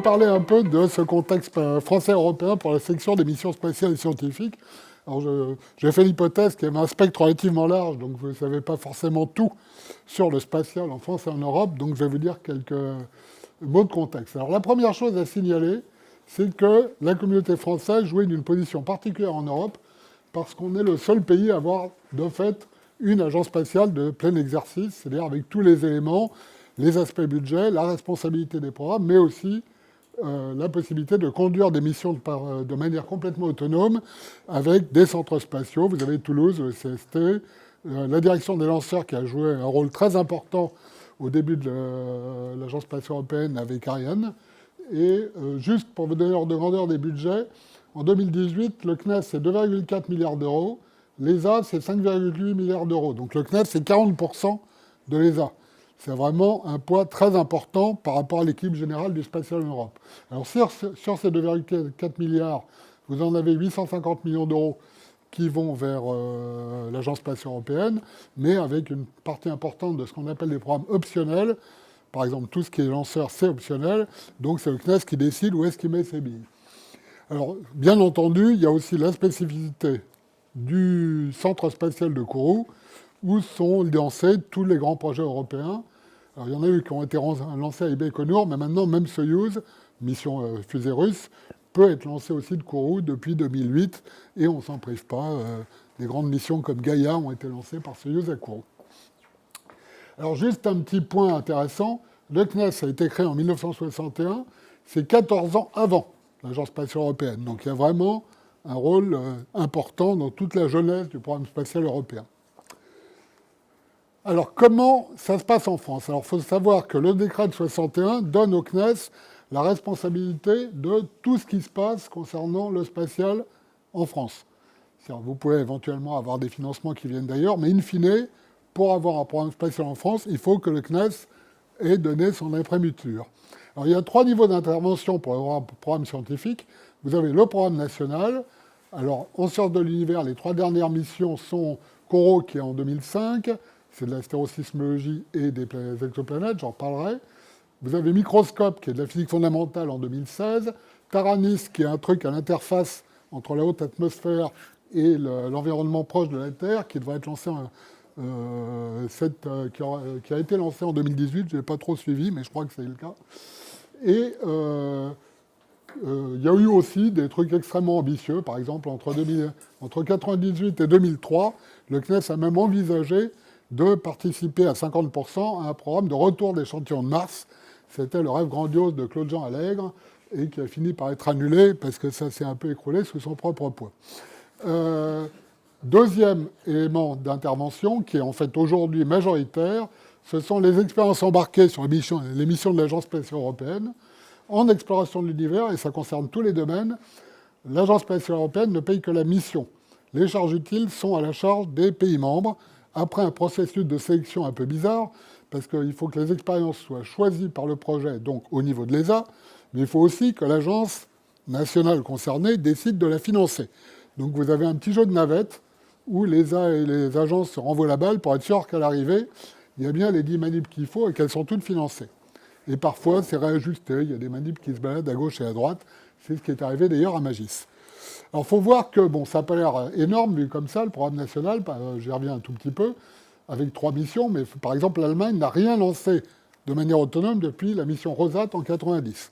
parler un peu de ce contexte français-européen pour la section des missions spatiales et scientifiques. Alors, j'ai fait l'hypothèse qu'il y avait un spectre relativement large, donc vous ne savez pas forcément tout sur le spatial en France et en Europe, donc je vais vous dire quelques mots de contexte. Alors, la première chose à signaler, c'est que la communauté française jouait d'une position particulière en Europe, parce qu'on est le seul pays à avoir, de fait, une agence spatiale de plein exercice, c'est-à-dire avec tous les éléments, les aspects budget, la responsabilité des programmes, mais aussi la possibilité de conduire des missions de manière complètement autonome avec des centres spatiaux. Vous avez Toulouse, le CST, la direction des lanceurs qui a joué un rôle très important au début de l'Agence spatiale européenne avec Ariane. Et juste pour vous donner l'ordre de grandeur des budgets, en 2018, le CNES, c'est 2,4 milliards d'euros. L'ESA, c'est 5,8 milliards d'euros. Donc le CNES, c'est 40% de l'ESA. C'est vraiment un poids très important par rapport à l'équilibre général du spatial en Europe. Alors sur ces 2,4 milliards, vous en avez 850 millions d'euros qui vont vers l'Agence spatiale européenne, mais avec une partie importante de ce qu'on appelle des programmes optionnels. Par exemple, tout ce qui est lanceur, c'est optionnel. Donc c'est le CNES qui décide où est-ce qu'il met ses billes. Alors, bien entendu, il y a aussi la spécificité du centre spatial de Kourou, où sont lancés tous les grands projets européens. Alors, il y en a eu qui ont été lancés à Baïkonour, mais maintenant, même Soyouz, mission fusée russe, peut être lancé aussi de Kourou depuis 2008, et on ne s'en prive pas. Des grandes missions comme Gaïa ont été lancées par Soyouz à Kourou. Alors, juste un petit point intéressant, le CNES a été créé en 1961, c'est 14 ans avant l'Agence spatiale européenne. Donc il y a vraiment un rôle important dans toute la jeunesse du programme spatial européen. Alors comment ça se passe en France? Alors il faut savoir que le décret de 61 donne au CNES la responsabilité de tout ce qui se passe concernant le spatial en France. C'est-à-dire, vous pouvez éventuellement avoir des financements qui viennent d'ailleurs, mais in fine, pour avoir un programme spatial en France, il faut que le CNES ait donné son imprimatur. Alors, il y a 3 niveaux d'intervention pour le programme scientifique. Vous avez le programme national. Alors, en sciences de l'univers, les 3 dernières missions sont CORO, qui est en 2005. C'est de l'astérosismologie et des exoplanètes, j'en parlerai. Vous avez Microscope, qui est de la physique fondamentale en 2016. Taranis, qui est un truc à l'interface entre la haute atmosphère et l'environnement proche de la Terre, qui devrait être lancé qui a été lancé en 2018. Je n'ai pas trop suivi, mais je crois que c'est le cas. Et il y a eu aussi des trucs extrêmement ambitieux. Par exemple, entre 1998 et 2003, le CNES a même envisagé de participer à 50% à un programme de retour d'échantillons de Mars. C'était le rêve grandiose de Claude-Jean Allègre et qui a fini par être annulé parce que ça s'est un peu écroulé sous son propre poids. Deuxième élément d'intervention, qui est en fait aujourd'hui majoritaire, ce sont les expériences embarquées sur les missions de l'Agence spatiale européenne en exploration de l'univers, et ça concerne tous les domaines. L'Agence spatiale européenne ne paye que la mission. Les charges utiles sont à la charge des pays membres, après un processus de sélection un peu bizarre, parce qu'il faut que les expériences soient choisies par le projet, donc au niveau de l'ESA, mais il faut aussi que l'agence nationale concernée décide de la financer. Donc vous avez un petit jeu de navette où l'ESA et les agences se renvoient la balle pour être sûr qu'à l'arrivée, il y a bien les 10 manips qu'il faut et qu'elles sont toutes financées. Et parfois, c'est réajusté, il y a des manips qui se baladent à gauche et à droite. C'est ce qui est arrivé d'ailleurs à Magis. Alors il faut voir que, bon, ça n'a pas l'air énorme, vu comme ça, le programme national, j'y reviens un tout petit peu, avec 3 missions, mais par exemple, l'Allemagne n'a rien lancé de manière autonome depuis la mission Rosat en 90.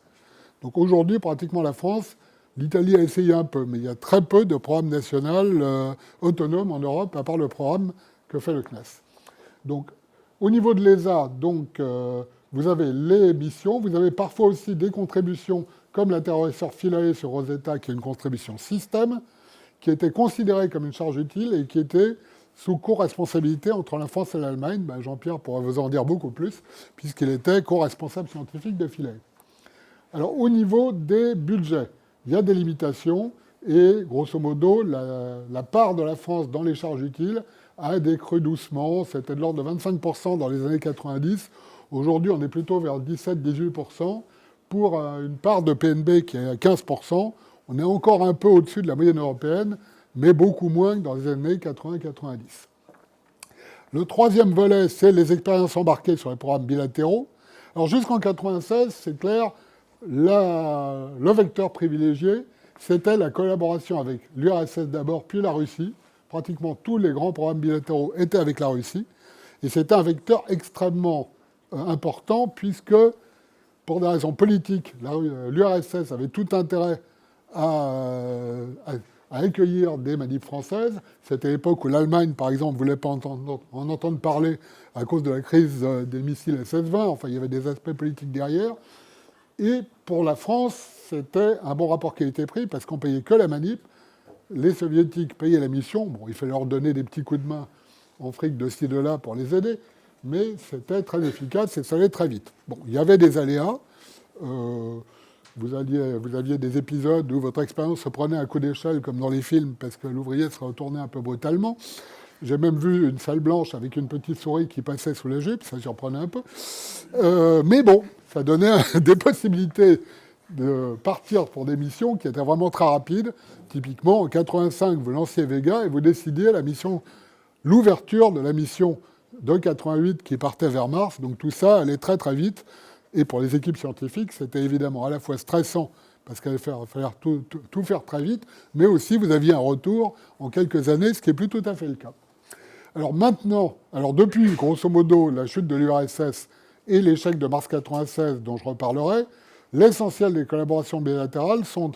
Donc aujourd'hui, pratiquement la France, l'Italie a essayé un peu, mais il y a très peu de programmes nationaux autonomes en Europe, à part le programme que fait le CNES. Donc, au niveau de l'ESA, vous avez les missions, vous avez parfois aussi des contributions, comme l'interrogation Philae sur Rosetta, qui est une contribution système, qui était considérée comme une charge utile et qui était sous co-responsabilité entre la France et l'Allemagne. Jean-Pierre pourrait vous en dire beaucoup plus, puisqu'il était co-responsable scientifique de Philae. Alors, au niveau des budgets, il y a des limitations et, grosso modo, la part de la France dans les charges utiles a décru doucement. C'était de l'ordre de 25% dans les années 90. Aujourd'hui, on est plutôt vers 17-18%. Pour une part de PNB qui est à 15%, on est encore un peu au-dessus de la moyenne européenne, mais beaucoup moins que dans les années 80-90. Le troisième volet, c'est les expériences embarquées sur les programmes bilatéraux. Alors jusqu'en 1996, c'est clair, le vecteur privilégié, c'était la collaboration avec l'URSS d'abord, puis la Russie. Pratiquement tous les grands programmes bilatéraux étaient avec la Russie. Et c'était un vecteur extrêmement important, puisque, pour des raisons politiques, l'URSS avait tout intérêt à accueillir des manifs françaises. C'était l'époque où l'Allemagne, par exemple, ne voulait pas en entendre parler à cause de la crise des missiles SS-20. Enfin, il y avait des aspects politiques derrière. Et pour la France, c'était un bon rapport qualité-prix parce qu'on ne payait que la manip. Les Soviétiques payaient la mission. Bon, il fallait leur donner des petits coups de main en fric de ci, de là pour les aider. Mais c'était très efficace et ça allait très vite. Bon, il y avait des aléas. Vous aviez des épisodes où votre expérience se prenait un coup d'échelle comme dans les films parce que l'ouvrier se retournait un peu brutalement. J'ai même vu une salle blanche avec une petite souris qui passait sous la jupe, ça surprenait un peu. Mais bon, ça donnait des possibilités de partir pour des missions qui étaient vraiment très rapides. Typiquement, en 85, vous lanciez Vega et vous décidiez l'ouverture de la mission de 88 qui partait vers Mars. Donc tout ça allait très très vite. Et pour les équipes scientifiques, c'était évidemment à la fois stressant, parce qu'il fallait tout faire très vite, mais aussi vous aviez un retour en quelques années, ce qui n'est plus tout à fait le cas. Alors maintenant, depuis grosso modo la chute de l'URSS et l'échec de Mars 96, dont je reparlerai, l'essentiel des collaborations bilatérales sont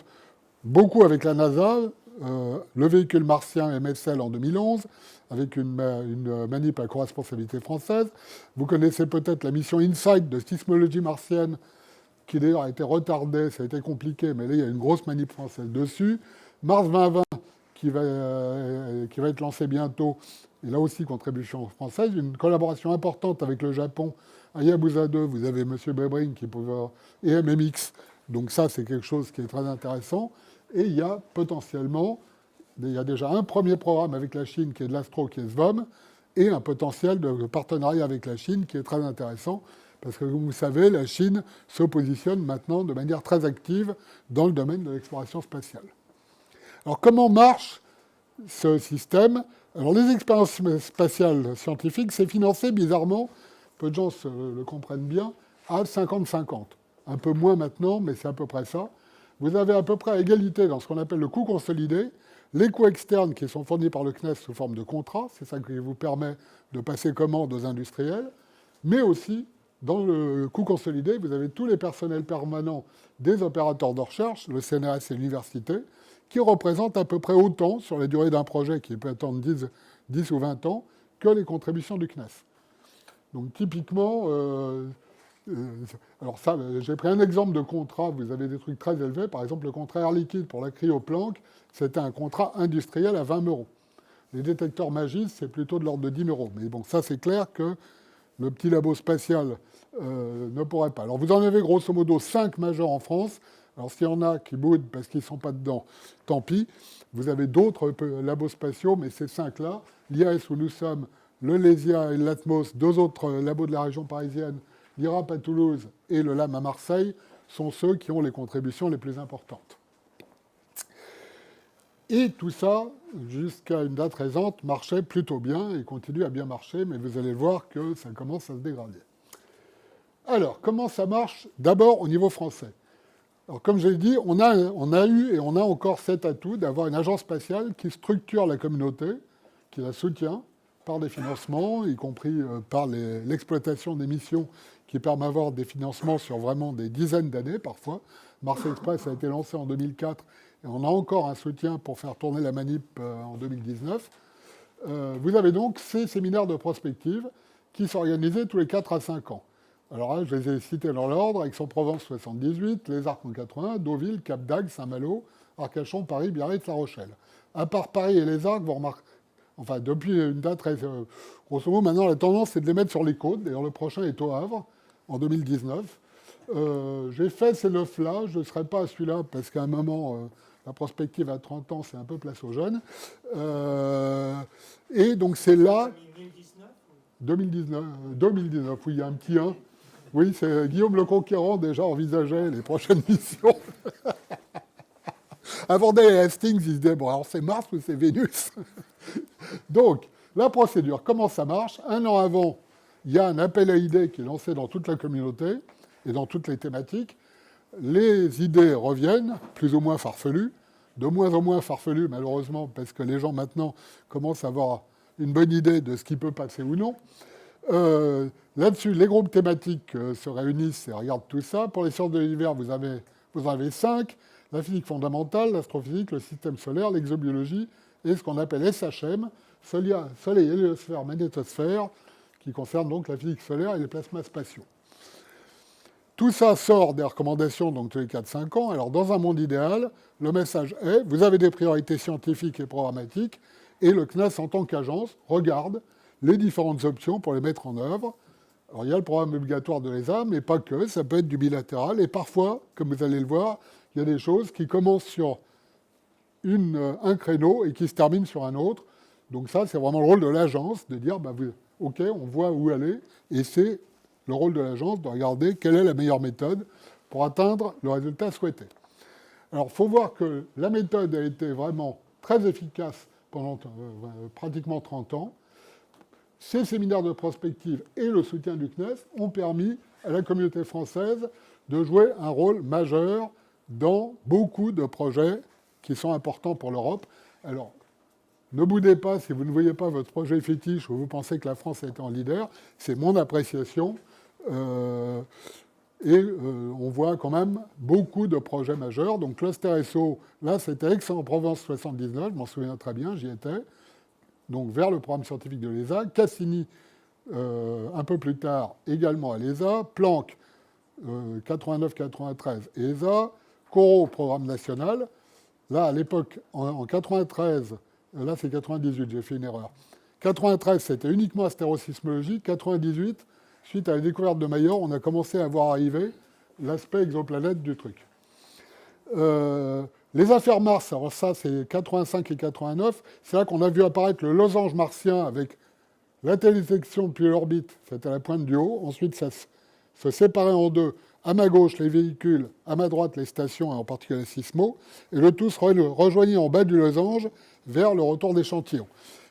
beaucoup avec la NASA, le véhicule martien MSL en 2011, avec une manip à co-responsabilité française. Vous connaissez peut-être la mission InSight de sismologie martienne, qui d'ailleurs a été retardée, ça a été compliqué, mais là il y a une grosse manip française dessus. Mars 2020, qui va être lancé bientôt, et là aussi contribution française. Une collaboration importante avec le Japon. Hayabusa 2, vous avez M. Bebring qui peut voir, et MMX. Donc ça, c'est quelque chose qui est très intéressant. Et il y a potentiellement, il y a déjà un premier programme avec la Chine qui est de l'Astro, qui est SVOM, et un potentiel de partenariat avec la Chine qui est très intéressant, parce que comme vous savez, la Chine se positionne maintenant de manière très active dans le domaine de l'exploration spatiale. Alors comment marche ce système? Alors les expériences spatiales scientifiques, c'est financé bizarrement, peu de gens le comprennent bien, à 50-50. Un peu moins maintenant, mais c'est à peu près ça. Vous avez à peu près à égalité dans ce qu'on appelle le coût consolidé, les coûts externes qui sont fournis par le CNES sous forme de contrat, c'est ça qui vous permet de passer commande aux industriels, mais aussi, dans le coût consolidé, vous avez tous les personnels permanents des opérateurs de recherche, le CNRS et l'université, qui représentent à peu près autant sur la durée d'un projet qui peut attendre 10 ou 20 ans que les contributions du CNES. Donc typiquement, alors ça, j'ai pris un exemple de contrat, vous avez des trucs très élevés, par exemple le contrat Air Liquide pour la cryoplanque, c'était un contrat industriel à 20 €. Les détecteurs Magis, c'est plutôt de l'ordre de 10 €. Mais bon, ça c'est clair que le petit labo spatial ne pourrait pas. Alors vous en avez grosso modo 5 majeurs en France. Alors s'il y en a qui boudent parce qu'ils ne sont pas dedans, tant pis. Vous avez d'autres labos spatiaux, mais ces 5-là, l'IAS où nous sommes, le LESIA et l'Atmos, 2 autres labos de la région parisienne, l'IRAP à Toulouse et le LAM à Marseille, sont ceux qui ont les contributions les plus importantes. Et tout ça, jusqu'à une date récente, marchait plutôt bien et continue à bien marcher, mais vous allez voir que ça commence à se dégrader. Alors, comment ça marche? D'abord, au niveau français. Alors, comme je l'ai dit, on a eu et on a encore cet atout d'avoir une agence spatiale qui structure la communauté, qui la soutient par des financements, y compris par l'exploitation des missions qui permet d'avoir des financements sur vraiment des dizaines d'années parfois. Mars Express a été lancé en 2004 et on a encore un soutien pour faire tourner la manip en 2019. Vous avez donc ces séminaires de prospective qui s'organisaient tous les 4 à 5 ans. Alors là, je les ai cités dans l'ordre, Aix-en-Provence 78, Les Arcs en 80, Deauville, Cap d'Agde, Saint-Malo, Arcachon, Paris, Biarritz, La Rochelle. À part Paris et Les Arcs, vous remarquez, enfin depuis une date très... grosso modo, maintenant la tendance c'est de les mettre sur les côtes, d'ailleurs le prochain est au Havre, en 2019. J'ai fait ces 9-là, je ne serai pas à celui-là, parce qu'à un moment, la prospective à 30 ans, c'est un peu place aux jeunes. Et donc c'est là... 2019, oui, il y a un petit 1. Oui, c'est Guillaume le Conquérant déjà envisageait les prochaines missions. Avant d'aller à Hastings, il se disait, bon, alors c'est Mars ou c'est Vénus? Donc, la procédure, comment ça marche? Un an avant, il y a un appel à idées qui est lancé dans toute la communauté et dans toutes les thématiques. les idées reviennent, plus ou moins farfelues, de moins en moins farfelues malheureusement, parce que les gens maintenant commencent à avoir une bonne idée de ce qui peut passer ou non. Là-dessus, les groupes thématiques se réunissent et regardent tout ça. Pour les sciences de l'univers, vous en avez 5. La physique fondamentale, l'astrophysique, le système solaire, l'exobiologie et ce qu'on appelle SHM, Soleil, héliosphère, magnétosphère, qui concerne donc la physique solaire et les plasmas spatiaux. Tout ça sort des recommandations donc tous les 4-5 ans. Alors dans un monde idéal, le message est, vous avez des priorités scientifiques et programmatiques, et le CNAS en tant qu'agence regarde les différentes options pour les mettre en œuvre. Alors il y a le programme obligatoire de l'ESA, mais pas que, ça peut être du bilatéral, et parfois, comme vous allez le voir, il y a des choses qui commencent sur un créneau et qui se terminent sur un autre. Donc ça, c'est vraiment le rôle de l'agence, de dire, OK, on voit où aller, et c'est le rôle de l'agence de regarder quelle est la meilleure méthode pour atteindre le résultat souhaité. Alors, il faut voir que la méthode a été vraiment très efficace pendant pratiquement 30 ans. Ces séminaires de prospective et le soutien du CNES ont permis à la communauté française de jouer un rôle majeur dans beaucoup de projets qui sont importants pour l'Europe. Alors, ne boudez pas si vous ne voyez pas votre projet fétiche ou vous pensez que la France a été en leader, c'est mon appréciation. On voit quand même beaucoup de projets majeurs. Donc Cluster SO, là c'était Aix-en-Provence 79, je m'en souviens très bien, j'y étais. Donc vers le programme scientifique de l'ESA. Cassini, un peu plus tard, également à l'ESA. Planck, 89-93, ESA. Corot, programme national. Là, à l'époque, en 93, là c'est 98, j'ai fait une erreur. 93, c'était uniquement astérosismologie. 98, suite à la découverte de Mayor, on a commencé à voir arriver l'aspect exoplanète du truc. Les affaires Mars, alors ça c'est 85 et 89, c'est là qu'on a vu apparaître le losange martien avec la télésection depuis l'orbite, c'était la pointe du haut. Ensuite, ça se séparait en deux. À ma gauche, les véhicules, à ma droite, les stations, et en particulier les sismos, et le tout se rejoignait en bas du losange vers le retour d'échantillons.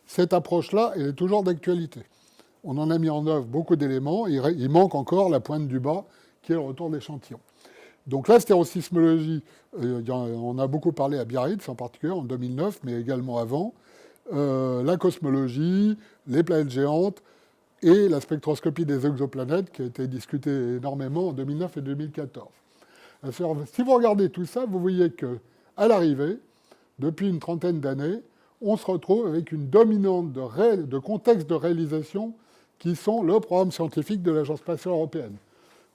Cette approche-là, elle est toujours d'actualité. On en a mis en œuvre beaucoup d'éléments, il manque encore la pointe du bas, qui est le retour d'échantillons. Donc l'astérosismologie, on a beaucoup parlé à Biarritz, en particulier en 2009, mais également avant. La cosmologie, les planètes géantes, et la spectroscopie des exoplanètes, qui a été discutée énormément en 2009 et 2014. Alors, si vous regardez tout ça, vous voyez qu'à l'arrivée, depuis une trentaine d'années, on se retrouve avec une dominante de contextes de réalisation qui sont le programme scientifique de l'Agence spatiale européenne.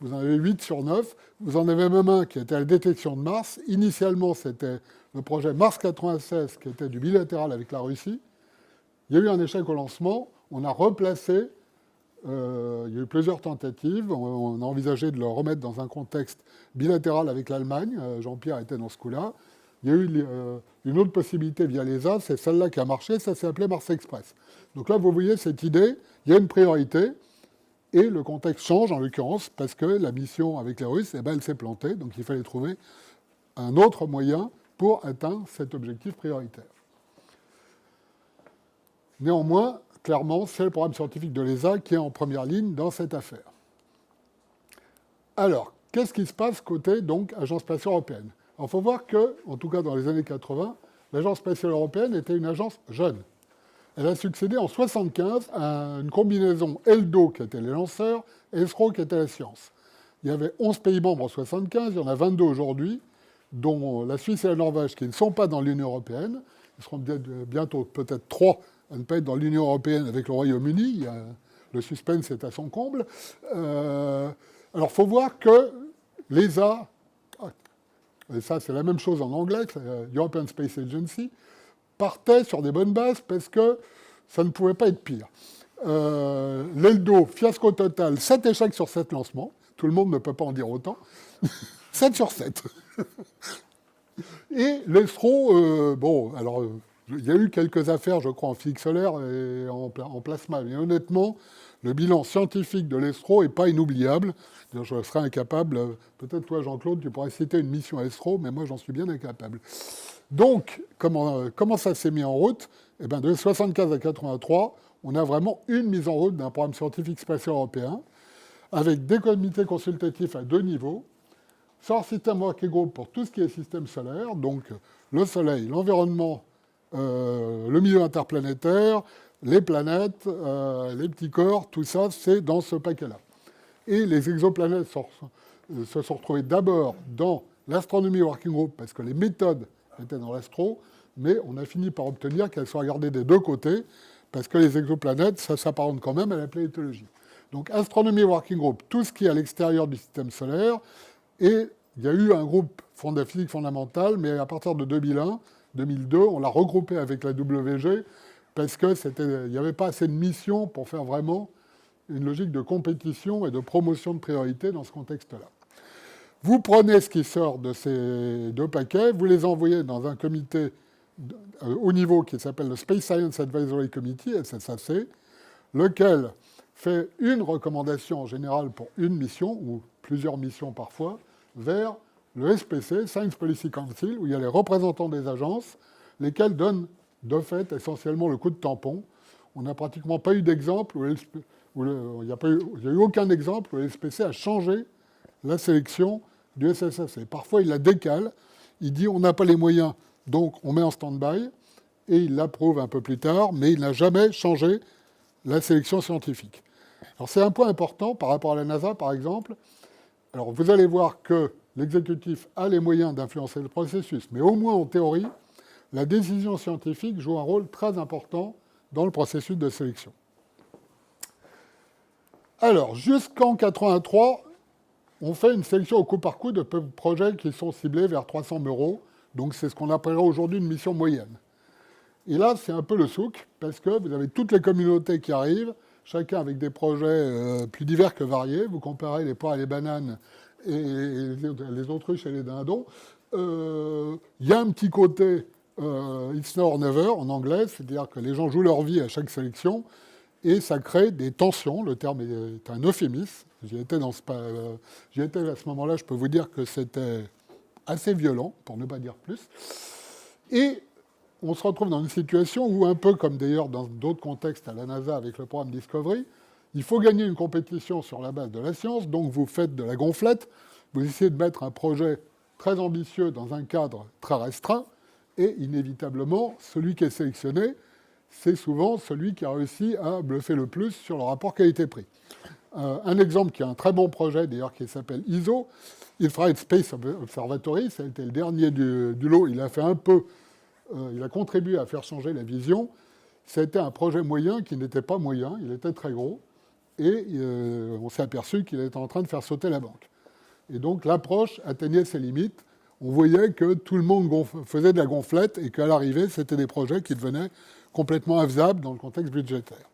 Vous en avez 8 sur 9. Vous en avez même un qui était la détection de Mars. Initialement, c'était le projet Mars 96, qui était du bilatéral avec la Russie. Il y a eu un échec au lancement. On a replacé. Il y a eu plusieurs tentatives. On a envisagé de le remettre dans un contexte bilatéral avec l'Allemagne. Jean-Pierre était dans ce coup-là. Il y a eu une autre possibilité via l'ESA, c'est celle-là qui a marché, ça s'est appelé Mars Express. Donc là, vous voyez cette idée, il y a une priorité, et le contexte change en l'occurrence, parce que la mission avec les Russes, elle s'est plantée, donc il fallait trouver un autre moyen pour atteindre cet objectif prioritaire. Néanmoins, clairement, c'est le programme scientifique de l'ESA qui est en première ligne dans cette affaire. Alors, qu'est-ce qui se passe côté, donc, Agence spatiale européenne ? Alors, il faut voir que, en tout cas dans les années 80, l'Agence spatiale européenne était une agence jeune. Elle a succédé en 1975 à une combinaison ELDO, qui était les lanceurs, et ESRO, qui était la science. Il y avait 11 pays membres en 1975, il y en a 22 aujourd'hui, dont la Suisse et la Norvège, qui ne sont pas dans l'Union européenne. Ils seront bientôt peut-être 3 à ne pas être dans l'Union européenne avec le Royaume-Uni. Le suspense est à son comble. Alors, il faut voir que l'ESA, et ça c'est la même chose en anglais, European Space Agency, partait sur des bonnes bases parce que ça ne pouvait pas être pire. L'ELDO, fiasco total, 7 échecs sur 7 lancements. Tout le monde ne peut pas en dire autant. 7 sur 7. Et l'ESRO, bon, alors, il y a eu quelques affaires, je crois, en physique solaire et en plasma. Mais honnêtement, le bilan scientifique de l'ESRO n'est pas inoubliable. Je serais incapable, peut-être toi, Jean-Claude, tu pourrais citer une mission à l'ESRO, mais moi, j'en suis bien incapable. Donc, comment ça s'est mis en route ? Eh bien, de 1975 à 1983, on a vraiment une mise en route d'un programme scientifique spatial européen, avec des comités consultatifs à 2 niveaux. Solar System Working Group pour tout ce qui est système solaire, donc le Soleil, l'environnement, le milieu interplanétaire, les planètes, les petits corps, tout ça, c'est dans ce paquet-là. Et les exoplanètes se sont retrouvées d'abord dans l'Astronomy Working Group, parce que les méthodes étaient dans l'astro, mais on a fini par obtenir qu'elles soient regardées des deux côtés, parce que les exoplanètes, ça s'apparente quand même à la planétologie. Donc Astronomy Working Group, tout ce qui est à l'extérieur du système solaire, et il y a eu un groupe de physique fondamentale, mais à partir de 2001, 2002, on l'a regroupé avec la WG, parce qu'il n'y avait pas assez de missions pour faire vraiment une logique de compétition et de promotion de priorité dans ce contexte-là. Vous prenez ce qui sort de ces deux paquets, vous les envoyez dans un comité haut niveau qui s'appelle le Space Science Advisory Committee, SSAC, lequel fait une recommandation en général pour une mission, ou plusieurs missions parfois, vers le SPC, Science Policy Council, où il y a les représentants des agences, lesquels donnent de fait essentiellement le coup de tampon. On n'a pratiquement pas eu d'exemple, il n'y a eu aucun exemple où le SPC a changé la sélection du SSAC. Parfois, il la décale, il dit on n'a pas les moyens, donc on met en stand-by, et il l'approuve un peu plus tard, mais il n'a jamais changé la sélection scientifique. Alors c'est un point important par rapport à la NASA, par exemple. Alors vous allez voir que l'exécutif a les moyens d'influencer le processus, mais au moins en théorie, la décision scientifique joue un rôle très important dans le processus de sélection. Alors, jusqu'en 1983, on fait une sélection au coup par coup de projets qui sont ciblés vers 300 €. Donc c'est ce qu'on appellera aujourd'hui une mission moyenne. Et là, c'est un peu le souk, parce que vous avez toutes les communautés qui arrivent, chacun avec des projets plus divers que variés. Vous comparez les poires et les bananes et les autruches et les dindons. Il y a un petit côté it's now or never en anglais, c'est-à-dire que les gens jouent leur vie à chaque sélection, et ça crée des tensions. Le terme est un euphémisme. J'y étais à ce moment-là, je peux vous dire que c'était assez violent, pour ne pas dire plus. Et on se retrouve dans une situation où, un peu comme d'ailleurs dans d'autres contextes à la NASA avec le programme Discovery, il faut gagner une compétition sur la base de la science, donc vous faites de la gonflette, vous essayez de mettre un projet très ambitieux dans un cadre très restreint, et inévitablement, celui qui est sélectionné, c'est souvent celui qui a réussi à bluffer le plus sur le rapport qualité-prix. Un exemple qui est un très bon projet, d'ailleurs, qui s'appelle ISO, Infrared Space Observatory, ça a été le dernier du lot, il a fait un peu, il a contribué à faire changer la vision. C'était un projet moyen qui n'était pas moyen, il était très gros, et on s'est aperçu qu'il était en train de faire sauter la banque. Et donc l'approche atteignait ses limites. On voyait que tout le monde faisait de la gonflette et qu'à l'arrivée, c'était des projets qui devenaient complètement infaisables dans le contexte budgétaire.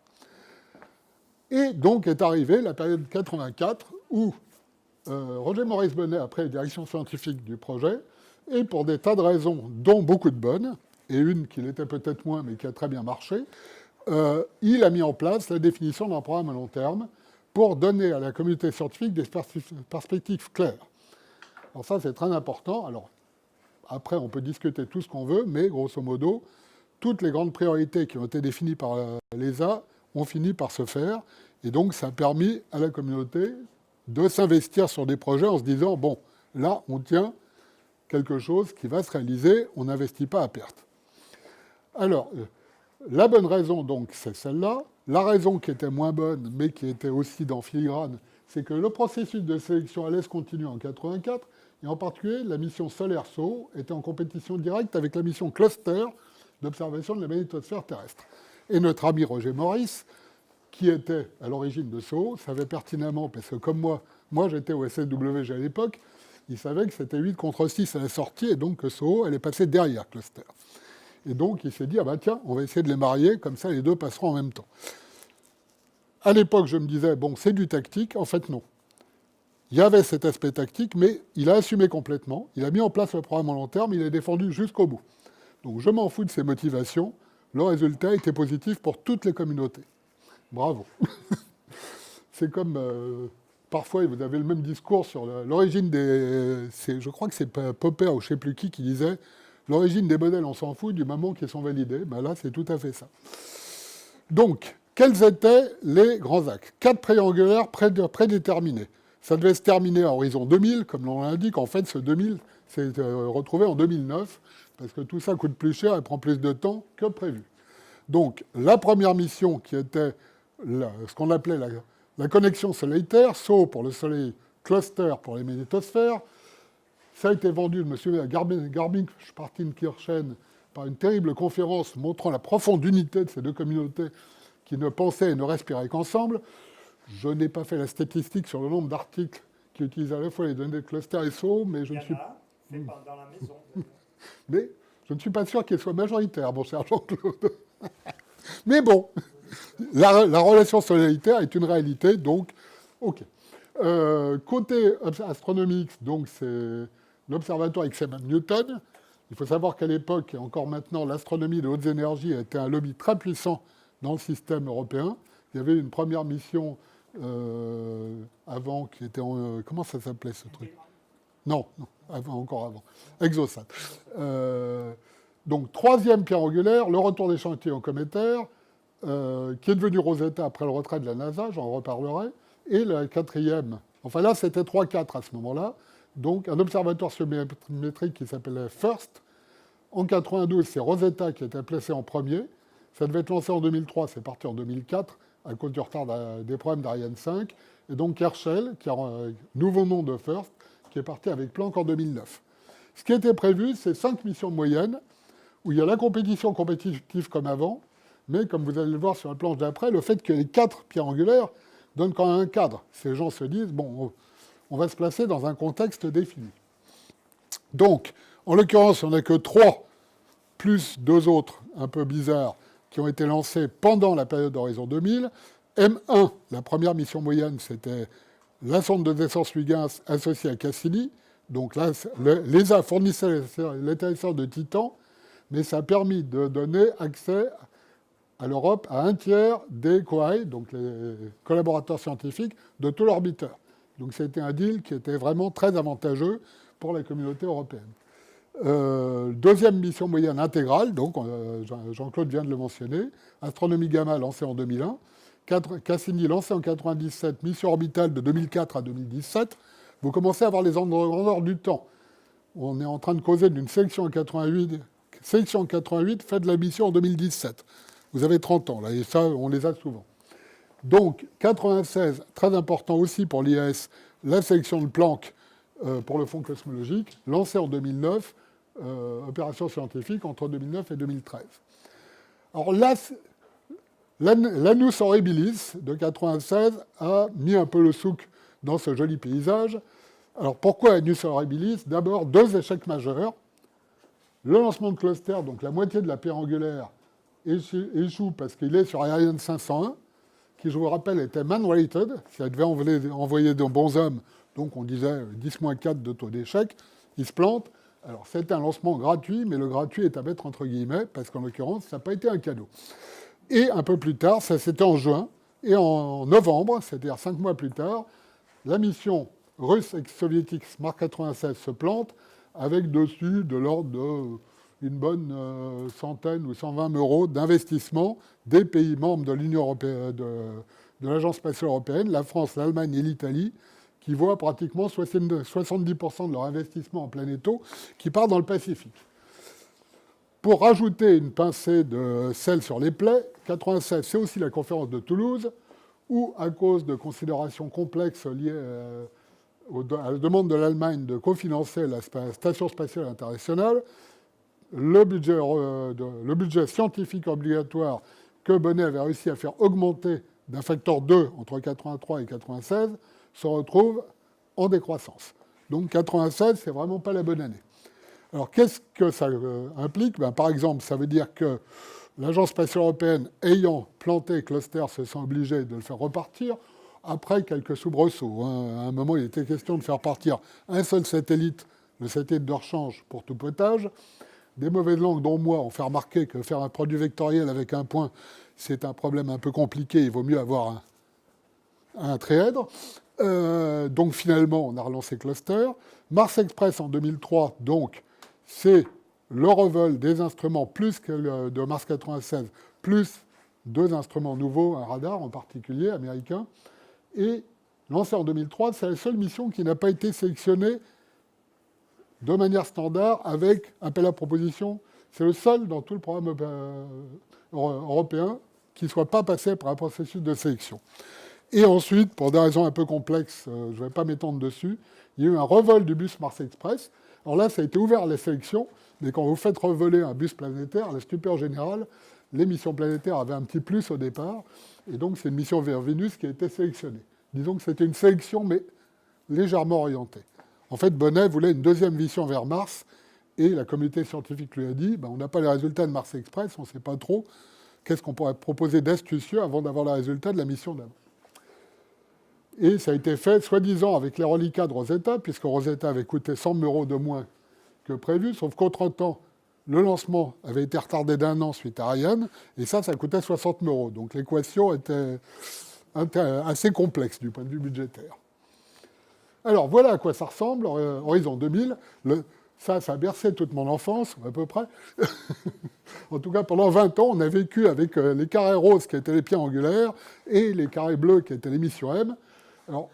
Et donc est arrivée la période 84 où Roger Maurice-Bonnet a pris la direction scientifique du projet, et pour des tas de raisons, dont beaucoup de bonnes, et une qui l'était peut-être moins, mais qui a très bien marché, il a mis en place la définition d'un programme à long terme pour donner à la communauté scientifique des perspectives claires. Alors ça, c'est très important. Alors, après, on peut discuter tout ce qu'on veut, mais grosso modo, toutes les grandes priorités qui ont été définies par l'ESA ont fini par se faire, et donc ça a permis à la communauté de s'investir sur des projets en se disant, bon, là, on tient quelque chose qui va se réaliser, on n'investit pas à perte. Alors, la bonne raison, donc, c'est celle-là. La raison qui était moins bonne, mais qui était aussi dans filigrane, c'est que le processus de sélection allait se continuer en 1984, et en particulier, la mission solaire SO était en compétition directe avec la mission Cluster d'observation de la magnétosphère terrestre. Et notre ami Roger Maurice, qui était à l'origine de SO, savait pertinemment, parce que comme moi j'étais au SSWG à l'époque, il savait que c'était 8 contre 6 à la sortie, et donc que SO allait passer derrière Cluster. Et donc il s'est dit, ah bah tiens, on va essayer de les marier, comme ça les deux passeront en même temps. À l'époque, je me disais, bon, c'est du tactique. En fait, non. Il y avait cet aspect tactique, mais il a assumé complètement. Il a mis en place le programme à long terme, il est défendu jusqu'au bout. Donc je m'en fous de ses motivations. Le résultat était positif pour toutes les communautés. Bravo. C'est comme, parfois, vous avez le même discours sur l'origine des... Je crois que c'est Popper ou je ne sais plus qui disait l'origine des modèles, on s'en fout du moment qu'ils sont validés. Ben là, c'est tout à fait ça. Donc, quels étaient les grands axes? 4 triangulaires prédéterminés. Ça devait se terminer à horizon 2000, comme l'on l'indique. En fait, ce 2000 s'est retrouvé en 2009, parce que tout ça coûte plus cher et prend plus de temps que prévu. Donc, la première mission, qui était ce qu'on appelait la connexion Soleil-Terre, SO pour le Soleil, cluster pour les magnétosphères, ça a été vendu de M. Garmisch-Partenkirchen par une terrible conférence montrant la profonde unité de ces deux communautés qui ne pensaient et ne respiraient qu'ensemble. Je n'ai pas fait la statistique sur le nombre d'articles qui utilisent à la fois les données de cluster et SO, mais je ne suis pas... fait dans la maison. Mais je ne suis pas sûr qu'il soit majoritaire, mon cher Jean-Claude. Mais bon, la relation Soleil-Terre est une réalité, donc, OK. Côté astronomique, donc, c'est l'observatoire XM Newton. Il faut savoir qu'à l'époque, et encore maintenant, l'astronomie de hautes énergies a été un lobby très puissant dans le système européen. Il y avait une première mission avant qui était en... comment ça s'appelait ce truc? Non, encore avant. Exosat. Donc, troisième pierre angulaire, le retour d'échantillons cométaires, qui est devenu Rosetta après le retrait de la NASA, j'en reparlerai. Et la quatrième, enfin là, c'était 3-4 à ce moment-là. Donc, un observatoire submétrique qui s'appelait FIRST. En 92, c'est Rosetta qui a été placé en premier. Ça devait être lancé en 2003, c'est parti en 2004, à cause du retard des problèmes d'Ariane 5. Et donc, Herschel, qui a un nouveau nom de FIRST, qui est parti avec Planck en 2009. Ce qui était prévu, c'est 5 missions moyennes, où il y a la compétition compétitive comme avant, mais comme vous allez le voir sur la planche d'après, le fait que les 4 pierres angulaires donnent quand même un cadre. Ces gens se disent, bon, on va se placer dans un contexte défini. Donc, en l'occurrence, on n'a que 3, plus 2 autres un peu bizarres, qui ont été lancés pendant la période d'horizon 2000. M1, la première mission moyenne, c'était la sonde de descente Huygens associée à Cassini. Donc là, l'ESA fournissait l'atterrisseur de Titan, mais ça a permis de donner accès à l'Europe à un tiers des COAI, donc les collaborateurs scientifiques, de tout l'orbiteur. Donc c'était un deal qui était vraiment très avantageux pour la communauté européenne. Deuxième mission moyenne intégrale, donc Jean-Claude vient de le mentionner, astronomie gamma lancée en 2001, Cassini lancé en 1997, mission orbitale de 2004 à 2017. Vous commencez à avoir les grandeurs du temps. On est en train de causer d'une sélection en 88, faites la mission en 2017. Vous avez 30 ans, là, et ça, on les a souvent. Donc, 96, très important aussi pour l'IAS, la sélection de Planck pour le fonds cosmologique, lancée en 2009, opération scientifique entre 2009 et 2013. Alors là, l'Annus Horribilis de 96 a mis un peu le souk dans ce joli paysage. Alors pourquoi Annus Horribilis? D'abord, 2 échecs majeurs. Le lancement de cluster, donc la moitié de la pierre angulaire, échoue parce qu'il est sur Ariane 501, qui, je vous rappelle, était man-rated. Ça devait envoyer de bons hommes, donc on disait 10-4 de taux d'échec. Il se plante. Alors c'est un lancement gratuit, mais le gratuit est à mettre entre guillemets, parce qu'en l'occurrence, ça n'a pas été un cadeau. Et un peu plus tard, ça c'était en juin, et en novembre, c'est-à-dire 5 mois plus tard, la mission russe et soviétique Smart 96 se plante, avec dessus de l'ordre d'une bonne centaine ou 120 € d'investissement des pays membres de l'Union européenne, de l'Agence spatiale européenne, la France, l'Allemagne et l'Italie, qui voient pratiquement 70% de leur investissement en planéto qui part dans le Pacifique. Pour rajouter une pincée de sel sur les plaies, 96, c'est aussi la conférence de Toulouse, où, à cause de considérations complexes liées à la demande de l'Allemagne de cofinancer la Station spatiale internationale, le budget scientifique obligatoire que Bonnet avait réussi à faire augmenter d'un facteur 2 entre 83 et 96 se retrouve en décroissance. Donc 96, c'est vraiment pas la bonne année. Alors qu'est-ce que ça implique? Par exemple, ça veut dire que l'Agence spatiale européenne, ayant planté Cluster, se sent obligée de le faire repartir après quelques soubresauts. À un moment, il était question de faire partir un seul satellite, le satellite de rechange pour tout potage. Des mauvaises langues, dont moi, ont fait remarquer que faire un produit vectoriel avec un point, c'est un problème un peu compliqué. Il vaut mieux avoir un trièdre. Donc finalement, on a relancé Cluster. Mars Express en 2003, donc, c'est le revol des instruments plus que de Mars 96, plus 2 instruments nouveaux, un radar en particulier, américain. Et lancée en 2003, c'est la seule mission qui n'a pas été sélectionnée de manière standard avec appel à proposition. C'est le seul dans tout le programme européen qui ne soit pas passé par un processus de sélection. Et ensuite, pour des raisons un peu complexes, je ne vais pas m'étendre dessus, il y a eu un revol du bus Mars Express. Alors là, ça a été ouvert à la sélection, mais quand vous faites revoler un bus planétaire, à la stupeur générale, les missions planétaires avaient un petit plus au départ, et donc c'est une mission vers Vénus qui a été sélectionnée. Disons que c'était une sélection, mais légèrement orientée. En fait, Bonnet voulait une deuxième mission vers Mars, et la communauté scientifique lui a dit, on n'a pas les résultats de Mars Express, on ne sait pas trop qu'est-ce qu'on pourrait proposer d'astucieux avant d'avoir les résultats de la mission d'avant. Et ça a été fait, soi-disant, avec les reliquats de Rosetta, puisque Rosetta avait coûté 100 € de moins que prévu, sauf qu'entre-temps, le lancement avait été retardé d'1 an suite à Ariane, et ça coûtait 60 €. Donc l'équation était assez complexe du point de vue budgétaire. Alors voilà à quoi ça ressemble, Horizon 2000. Ça a bercé toute mon enfance, à peu près. En tout cas, pendant 20 ans, on a vécu avec les carrés roses qui étaient les pierres angulaires et les carrés bleus qui étaient les missions M. Alors,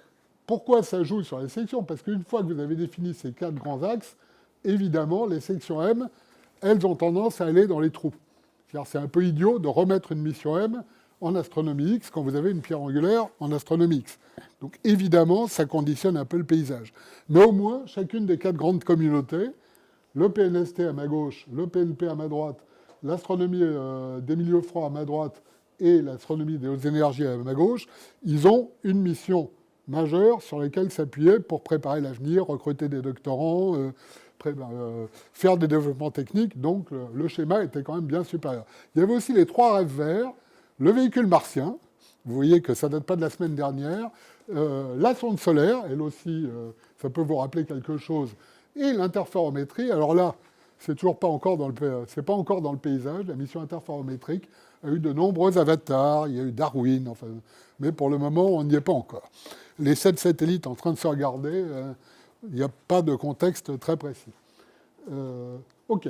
pourquoi ça joue sur les sections? Parce qu'une fois que vous avez défini ces 4 grands axes, évidemment, les sections M, elles ont tendance à aller dans les trous. C'est un peu idiot de remettre une mission M en astronomie X quand vous avez une pierre angulaire en astronomie X. Donc évidemment, ça conditionne un peu le paysage. Mais au moins, chacune des 4 grandes communautés, le PNST à ma gauche, le PNP à ma droite, l'astronomie des milieux froids à ma droite et l'astronomie des hautes énergies à ma gauche, ils ont une mission majeure sur laquelle s'appuyer pour préparer l'avenir, recruter des doctorants, faire des développements techniques. Donc le schéma était quand même bien supérieur. Il y avait aussi les 3 rêves verts, le véhicule martien, vous voyez que ça ne date pas de la semaine dernière, la sonde solaire, elle aussi, ça peut vous rappeler quelque chose, et l'interférométrie. Alors là, c'est toujours pas encore dans le paysage. La mission interférométrique a eu de nombreux avatars, il y a eu Darwin, enfin, mais pour le moment, on n'y est pas encore. Les 7 satellites en train de se regarder, il n'y a pas de contexte très précis. OK.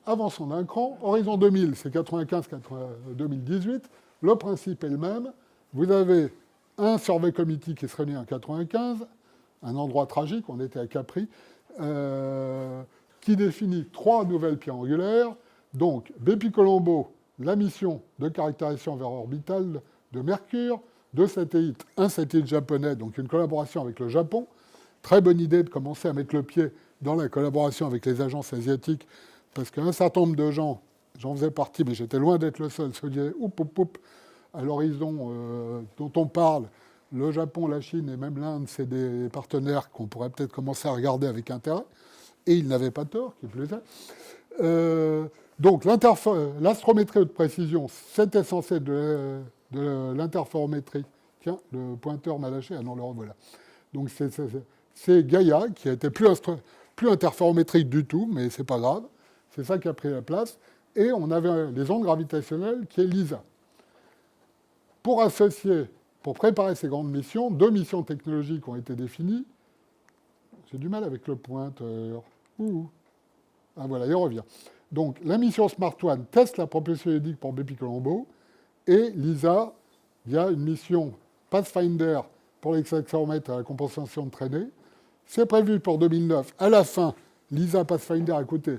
Avançons d'un cran. Horizon 2000, c'est 95-2018. Le principe est le même. Vous avez un survey committee qui se réunit en 95, un endroit tragique, on était à Capri, qui définit 3 nouvelles pierres angulaires. Donc, Bepi-Colombo, la mission de caractérisation vers orbitale de Mercure, 2 satellites, un satellite japonais, donc une collaboration avec le Japon. Très bonne idée de commencer à mettre le pied dans la collaboration avec les agences asiatiques, parce qu'un certain nombre de gens, j'en faisais partie, mais j'étais loin d'être le seul, se disaient, à l'horizon dont on parle, le Japon, la Chine et même l'Inde, c'est des partenaires qu'on pourrait peut-être commencer à regarder avec intérêt. Et ils n'avaient pas tort, qui plus est. Donc l'astrométrie haute précision, c'était censé être de l'interférométrie. Tiens, le pointeur m'a lâché, ah non, le revoilà. Donc c'est Gaïa, qui a été plus interférométrique du tout, mais c'est pas grave. C'est ça qui a pris la place. Et on avait les ondes gravitationnelles, qui est LISA. Pour préparer ces grandes missions, 2 missions technologiques ont été définies. J'ai du mal avec le pointeur. Ah voilà, il revient. Donc la mission Smart One teste la propulsion ionique pour Bepi-Colombo. Et LISA, il y a une mission Pathfinder pour les accéléromètres à la compensation de traînée. C'est prévu pour 2009. À la fin, LISA Pathfinder a coûté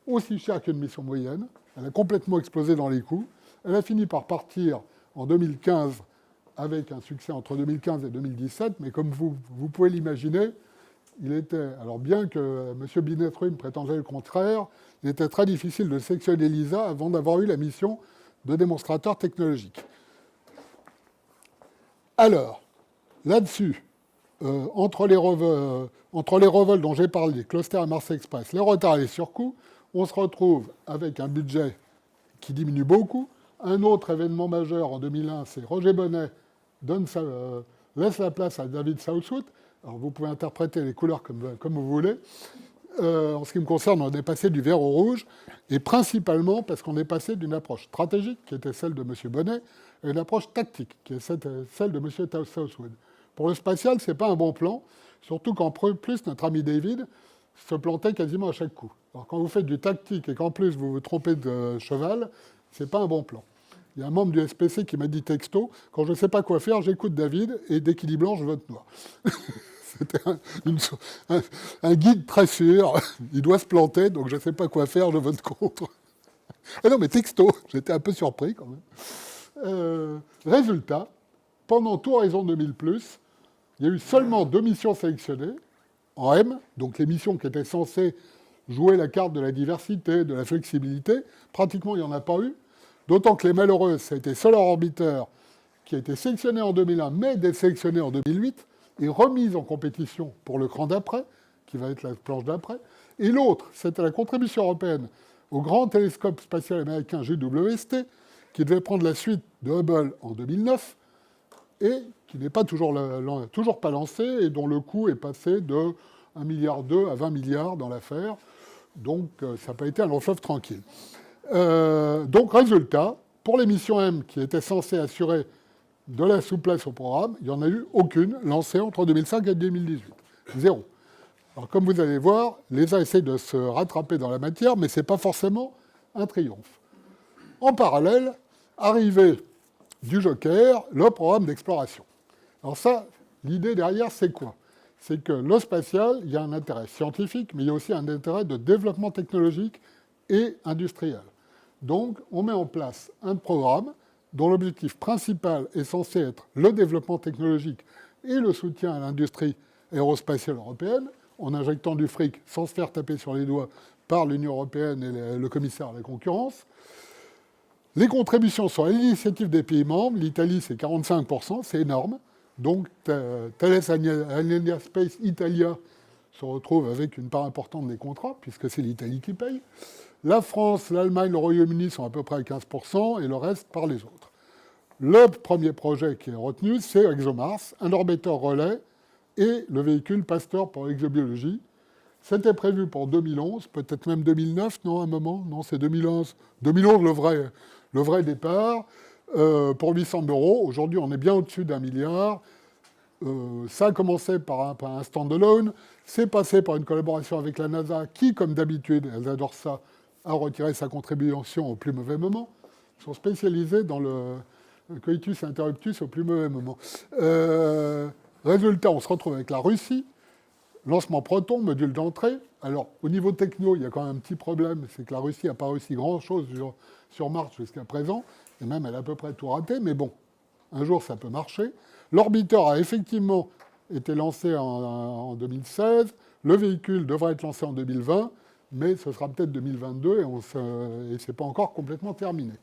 aussi cher qu'une mission moyenne. Elle a complètement explosé dans les coûts. Elle a fini par partir en 2015 avec un succès entre 2015 et 2017, mais comme vous pouvez l'imaginer, il était, alors bien que M. Binet-Ruim prétendait le contraire, il était très difficile de sélectionner LISA avant d'avoir eu la mission de démonstrateur technologique. Alors, là-dessus, entre les revols dont j'ai parlé, les clusters à Mars Express, les retards et les surcoûts, on se retrouve avec un budget qui diminue beaucoup. Un autre événement majeur en 2001, c'est Roger Bonnet laisse la place à David Southwood. Alors vous pouvez interpréter les couleurs comme vous voulez. En ce qui me concerne, on est passé du vert au rouge, et principalement parce qu'on est passé d'une approche stratégique, qui était celle de M. Bonnet, à une approche tactique, qui est celle de M. Southwood. Pour le spatial, ce n'est pas un bon plan, surtout qu'en plus, notre ami David se plantait quasiment à chaque coup. Alors quand vous faites du tactique et qu'en plus vous vous trompez de cheval, ce n'est pas un bon plan. Il y a un membre du SPC qui m'a dit texto, quand je ne sais pas quoi faire, j'écoute David, et dès qu'il dit blanc, je vote noir. C'était un guide très sûr, il doit se planter, donc je ne sais pas quoi faire, je vote contre. Ah non, mais texto, j'étais un peu surpris quand même. Résultat, pendant tout Horizon 2000+, il y a eu seulement 2 missions sélectionnées, en M, donc les missions qui étaient censées jouer la carte de la diversité, de la flexibilité, pratiquement il n'y en a pas eu, d'autant que les malheureuses, ça a été Solar Orbiter, qui a été sélectionné en 2001, mais désélectionné en 2008, et remise en compétition pour le cran d'après, qui va être la planche d'après. Et l'autre, c'était la contribution européenne au grand télescope spatial américain JWST, qui devait prendre la suite de Hubble en 2009, et qui n'est pas toujours pas lancé, et dont le coût est passé de 1,2 milliard à 20 milliards dans l'affaire. Donc, ça n'a pas été un long fleuve tranquille. Donc, résultat, pour les missions M qui étaient censées assurer de la souplesse au programme, il n'y en a eu aucune lancée entre 2005 et 2018. Zéro. Alors, comme vous allez voir, l'ESA essaie de se rattraper dans la matière, mais ce n'est pas forcément un triomphe. En parallèle, arrivée du Joker, le programme d'exploration. Alors ça, l'idée derrière, c'est quoi? C'est que le spatial, il y a un intérêt scientifique, mais il y a aussi un intérêt de développement technologique et industriel. Donc, on met en place un programme dont l'objectif principal est censé être le développement technologique et le soutien à l'industrie aérospatiale européenne, en injectant du fric sans se faire taper sur les doigts par l'Union européenne et le commissaire à la concurrence. Les contributions sont à l'initiative des pays membres. L'Italie, c'est 45%, c'est énorme. Donc, Thales Alenia Space Italia se retrouve avec une part importante des contrats, puisque c'est l'Italie qui paye. La France, l'Allemagne, le Royaume-Uni sont à peu près à 15%, et le reste par les autres. Le premier projet qui est retenu, c'est ExoMars, un orbiteur relais et le véhicule Pasteur pour l'exobiologie. C'était prévu pour 2011, peut-être même 2009, non, à un moment? Non, c'est 2011. 2011, le vrai départ, pour 800 €. Aujourd'hui, on est bien au-dessus d'1 milliard. Ça a commencé par un stand-alone. C'est passé par une collaboration avec la NASA, qui, comme d'habitude, elles adorent ça, a retiré sa contribution au plus mauvais moment. Ils sont spécialisés dans le coitus interruptus au plus mauvais moment. Résultat, on se retrouve avec la Russie. Lancement Proton, module d'entrée. Alors, au niveau techno, il y a quand même un petit problème, c'est que la Russie n'a pas réussi grand-chose sur Mars jusqu'à présent, et même elle a à peu près tout raté, mais bon, un jour ça peut marcher. L'orbiteur a effectivement été lancé en 2016, le véhicule devrait être lancé en 2020, mais ce sera peut-être 2022, et ce n'est pas encore complètement terminé.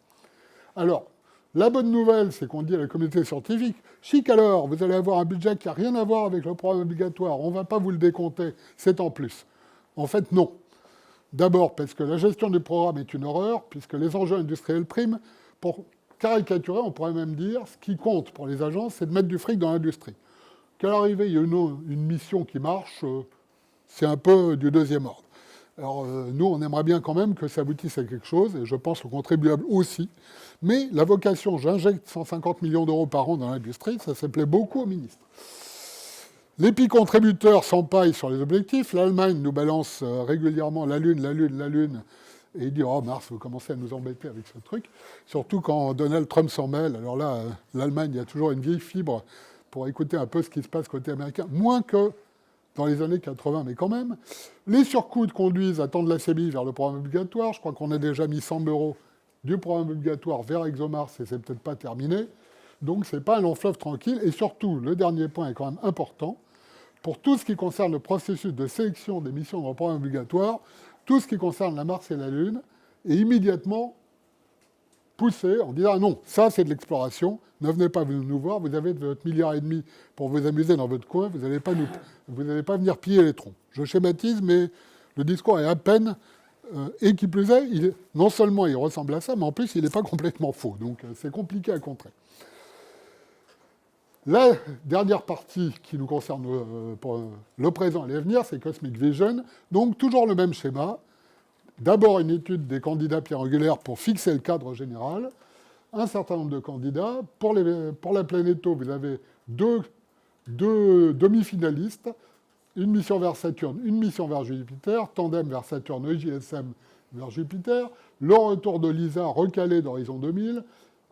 Alors, la bonne nouvelle, c'est qu'on dit à la communauté scientifique, chic alors, vous allez avoir un budget qui n'a rien à voir avec le programme obligatoire, on ne va pas vous le décompter, c'est en plus. En fait, non. D'abord, parce que la gestion du programme est une horreur, puisque les enjeux industriels priment. Pour caricaturer, on pourrait même dire, ce qui compte pour les agences, c'est de mettre du fric dans l'industrie. Qu'à l'arrivée, il y a une mission qui marche, c'est un peu du deuxième ordre. Alors, nous, on aimerait bien quand même que ça aboutisse à quelque chose, et je pense aux contribuables aussi. Mais la vocation, j'injecte 150 millions d'euros par an dans l'industrie, ça plaît beaucoup au ministre. Les pays contributeurs s'empaillent sur les objectifs. L'Allemagne nous balance régulièrement la Lune, et il dit « Oh, Mars, vous commencez à nous embêter avec ce truc ». Surtout quand Donald Trump s'en mêle. Alors là, l'Allemagne, il y a toujours une vieille fibre pour écouter un peu ce qui se passe côté américain, moins que dans les années 80, mais quand même. Les surcoûts conduisent à tendre la CBI vers le programme obligatoire. Je crois qu'on a déjà mis 100 € du programme obligatoire vers ExoMars, et c'est peut-être pas terminé. Donc, ce n'est pas un long fleuve tranquille. Et surtout, le dernier point est quand même important. Pour tout ce qui concerne le processus de sélection des missions dans le programme obligatoire, tout ce qui concerne la Mars et la Lune est immédiatement poussé en disant « Ah non, ça c'est de l'exploration, ne venez pas nous voir, vous avez votre 1,5 milliard pour vous amuser dans votre coin, vous n'allez pas venir piller les troncs. » Je schématise, mais le discours est à peine... et qui plus est, non seulement il ressemble à ça, mais en plus il n'est pas complètement faux. Donc c'est compliqué à contrer. La dernière partie qui nous concerne pour le présent et l'avenir, c'est Cosmic Vision. Donc toujours le même schéma. D'abord une étude des candidats pierre angulaire pour fixer le cadre général. Un certain nombre de candidats. Pour la Planéto, vous avez deux demi-finalistes. Une mission vers Saturne, une mission vers Jupiter. Tandem vers Saturne, EJSM vers Jupiter. Le retour de l'ISA recalé d'Horizon 2000.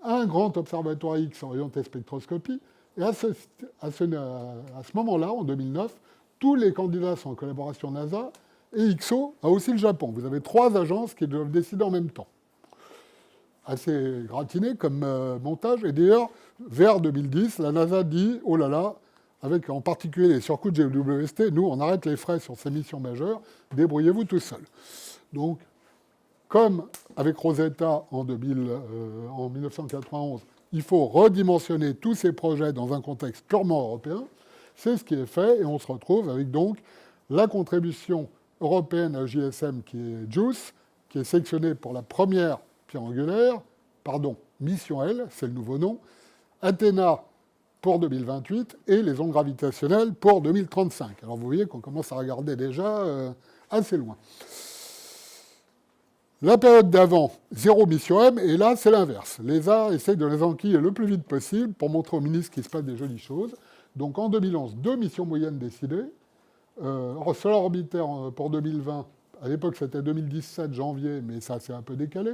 un grand observatoire X orienté spectroscopie. Et à ce moment-là, en 2009, tous les candidats sont en collaboration NASA et IXO a aussi le Japon. Vous avez 3 agences qui doivent décider en même temps. Assez gratiné comme montage. Et d'ailleurs, vers 2010, la NASA dit, oh là là, avec en particulier les surcoûts de GWST, nous, on arrête les frais sur ces missions majeures, débrouillez-vous tout seul. Donc, comme avec Rosetta en 1991, il faut redimensionner tous ces projets dans un contexte purement européen, c'est ce qui est fait, et on se retrouve avec donc la contribution européenne à JSM qui est JUICE, qui est sélectionnée pour la première pierre angulaire, Mission L, c'est le nouveau nom, Athéna pour 2028 et les ondes gravitationnelles pour 2035. Alors vous voyez qu'on commence à regarder déjà assez loin. La période d'avant, 0 mission M, et là, c'est l'inverse. L'ESA essaie de les enquiller le plus vite possible pour montrer au ministre qu'il se passe des jolies choses. Donc en 2011, 2 missions moyennes décidées. Solar Orbiter pour 2020, à l'époque c'était 2017, janvier, mais ça s'est un peu décalé.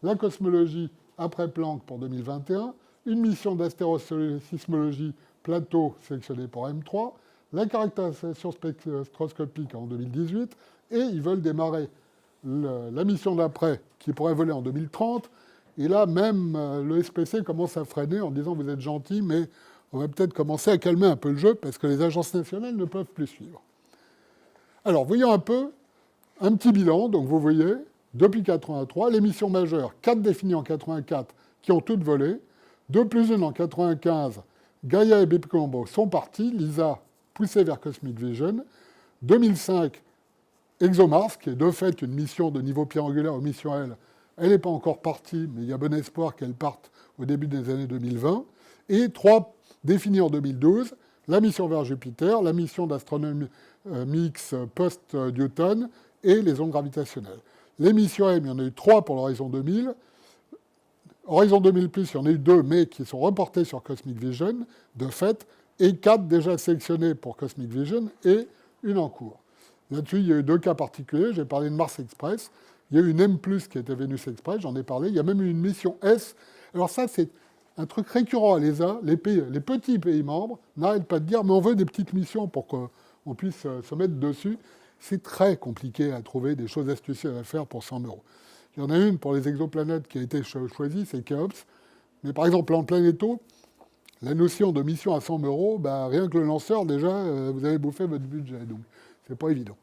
La cosmologie après Planck pour 2021. Une mission d'astérosismologie plateau sélectionnée pour M3. La caractérisation spectroscopique en 2018. Et ils veulent démarrer la mission d'après, qui pourrait voler en 2030, et là, même le SPC commence à freiner en disant « vous êtes gentil, mais on va peut-être commencer à calmer un peu le jeu, parce que les agences nationales ne peuvent plus suivre ». Alors, voyons un peu un petit bilan. Donc, vous voyez, depuis 1983, les missions majeures, 4 définies en 1984, qui ont toutes volé, 2 plus 1 en 1995, Gaia et Bepi-Colombo sont partis, LISA poussée vers Cosmic Vision, 2005, ExoMars, qui est de fait une mission de niveau pierre angulaire aux missions L, elle n'est pas encore partie, mais il y a bon espoir qu'elle parte au début des années 2020. Et 3 définies en 2012, la mission vers Jupiter, la mission d'astronomie mix post-Newton et les ondes gravitationnelles. Les missions M, il y en a eu 3 pour l'horizon 2000. Horizon 2000+, il y en a eu 2, mais qui sont reportés sur Cosmic Vision, de fait, et 4 déjà sélectionnés pour Cosmic Vision et une en cours. Là-dessus, il y a eu 2 cas particuliers. J'ai parlé de Mars Express. Il y a eu une M+, qui était Venus Express, j'en ai parlé. Il y a même eu une mission S. Alors ça, c'est un truc récurrent à l'ESA. Les petits pays membres n'arrêtent pas de dire « mais on veut des petites missions pour qu'on puisse se mettre dessus ». C'est très compliqué à trouver des choses astucieuses à faire pour 100 €. Il y en a une pour les exoplanètes qui a été choisie, c'est Cheops. Mais par exemple, en Planéto, la notion de mission à 100 €, rien que le lanceur, déjà, vous avez bouffé votre budget. Donc, c'est pas évident.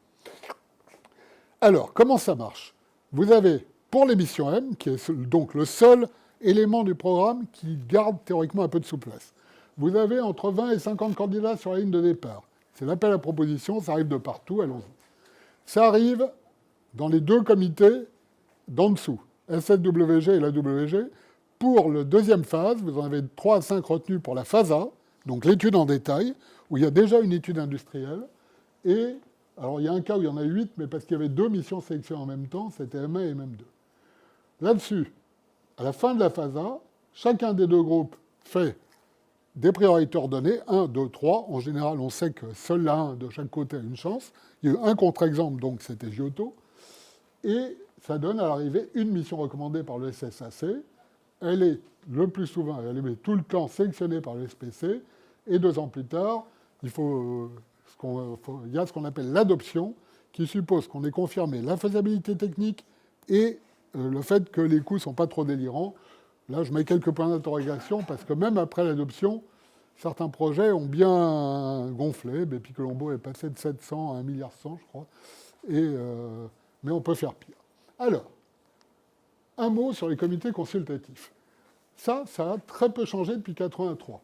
Alors, comment ça marche? Vous avez, pour les missions M, qui est donc le seul élément du programme qui garde théoriquement un peu de souplesse, vous avez entre 20 et 50 candidats sur la ligne de départ. C'est l'appel à proposition, ça arrive de partout, allons-y. Ça arrive dans les 2 comités d'en dessous, S7WG et la WG. Pour la deuxième phase, vous en avez 3 à 5 retenus pour la phase A, donc l'étude en détail, où il y a déjà une étude industrielle, et alors, il y a un cas où il y en a 8, mais parce qu'il y avait 2 missions sélectionnées en même temps, c'était M1 et MM2. Là-dessus, à la fin de la phase A, chacun des 2 groupes fait des priorités ordonnées, 1, 2, 3. En général, on sait que seul l'un de chaque côté a une chance. Il y a eu un contre-exemple, donc c'était Giotto. Et ça donne à l'arrivée une mission recommandée par le SSAC. Elle est le plus souvent, elle est tout le temps sélectionnée par le SPC. Et 2 ans plus tard, il y a ce qu'on appelle l'adoption, qui suppose qu'on ait confirmé la faisabilité technique et le fait que les coûts ne sont pas trop délirants. Là, je mets quelques points d'interrogation, parce que même après l'adoption, certains projets ont bien gonflé. Bepi-Colombo est passé de 700 à 1,1 milliard, je crois. Mais on peut faire pire. Alors, un mot sur les comités consultatifs. Ça a très peu changé depuis 1983.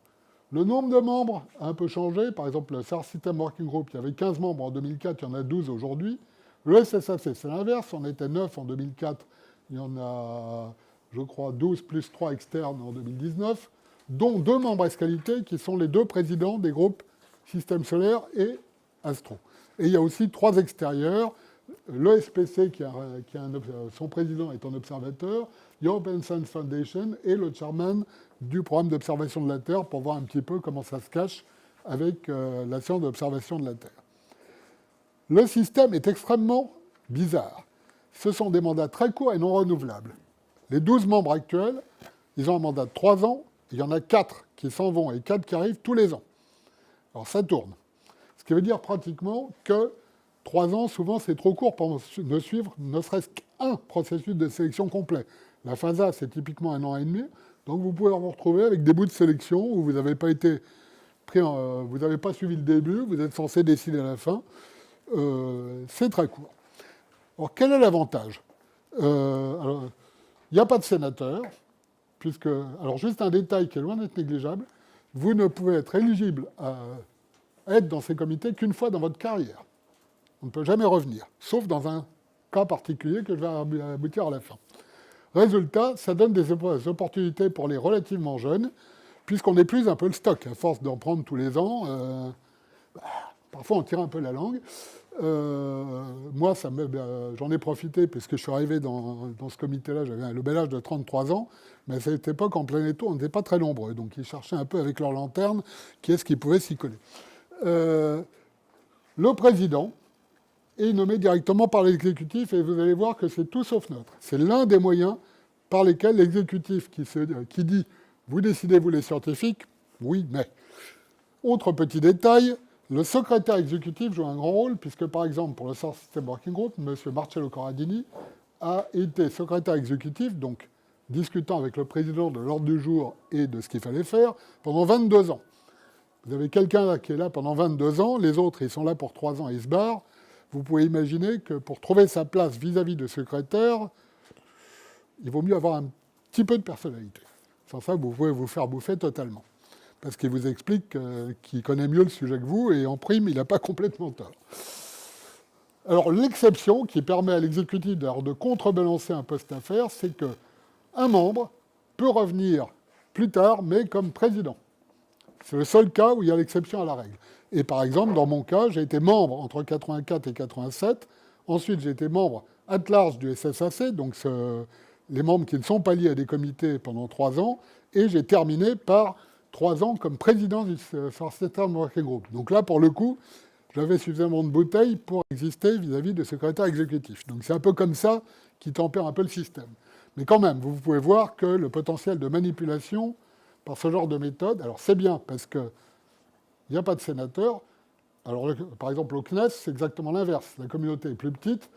Le nombre de membres a un peu changé. Par exemple, le SAR System Working Group, il y avait 15 membres en 2004, il y en a 12 aujourd'hui. Le SSAC, c'est l'inverse. On était 9 en 2004. Il y en a, je crois, 12 plus 3 externes en 2019, dont 2 membres Escalité, qui sont les 2 présidents des groupes Système solaire et Astro. Et il y a aussi 3 extérieurs. Le SPC, son président est un observateur, European Science Foundation et le chairman du programme d'observation de la Terre pour voir un petit peu comment ça se cache avec la science d'observation de la Terre. Le système est extrêmement bizarre. Ce sont des mandats très courts et non renouvelables. Les 12 membres actuels ils ont un mandat de 3 ans, il y en a 4 qui s'en vont et 4 qui arrivent tous les ans. Alors ça tourne. Ce qui veut dire pratiquement que 3 ans, souvent, c'est trop court pour ne suivre ne serait-ce qu'un processus de sélection complet. La FASA, c'est typiquement 1 an et demi, donc vous pouvez vous retrouver avec des bouts de sélection où vous n'avez pas été pris vous n'avez pas suivi le début, vous êtes censé décider à la fin. C'est très court. Alors, quel est l'avantage ? Il n'y a pas de sénateur, puisque... Alors, juste un détail qui est loin d'être négligeable, vous ne pouvez être éligible à être dans ces comités qu'une fois dans votre carrière. On ne peut jamais revenir, sauf dans un cas particulier que je vais aboutir à la fin. Résultat, ça donne des opportunités pour les relativement jeunes, puisqu'on épuise un peu le stock. À force d'en prendre tous les ans, parfois on tire un peu la langue. Moi, j'en ai profité, puisque je suis arrivé dans ce comité-là, j'avais le bel âge de 33 ans, mais à cette époque, en plein été, on n'était pas très nombreux. Donc ils cherchaient un peu avec leur lanterne qui est-ce qui pouvait s'y coller. Le président est nommé directement par l'exécutif, et vous allez voir que c'est tout sauf neutre. C'est l'un des moyens par lesquels l'exécutif qui dit « vous décidez, vous les scientifiques », oui, mais. Autre petit détail, le secrétaire exécutif joue un grand rôle, puisque par exemple pour le SAR System Working Group, M. Marcello Corradini a été secrétaire exécutif, donc discutant avec le président de l'ordre du jour et de ce qu'il fallait faire, pendant 22 ans. Vous avez quelqu'un qui est là pendant 22 ans, les autres ils sont là pour 3 ans et ils se barrent. Vous pouvez imaginer que pour trouver sa place vis-à-vis de secrétaire, il vaut mieux avoir un petit peu de personnalité. Sans ça, vous pouvez vous faire bouffer totalement. Parce qu'il vous explique qu'il connaît mieux le sujet que vous, et en prime, il n'a pas complètement tort. Alors, l'exception qui permet à l'exécutif de contrebalancer un poste à faire, c'est qu'un membre peut revenir plus tard, mais comme président. C'est le seul cas où il y a l'exception à la règle. Et par exemple, dans mon cas, j'ai été membre entre 84 et 87. Ensuite, j'ai été membre at large du SSAC, donc les membres qui ne sont pas liés à des comités pendant 3 ans. Et j'ai terminé par 3 ans comme président du System Working Group. Donc là, pour le coup, j'avais suffisamment de bouteilles pour exister vis-à-vis de secrétaire exécutif. Donc c'est un peu comme ça qui tempère un peu le système. Mais quand même, vous pouvez voir que le potentiel de manipulation par ce genre de méthode, alors c'est bien parce qu'il n'y a pas de sénateur. Alors par exemple, au CNES, c'est exactement l'inverse. La communauté est plus petite.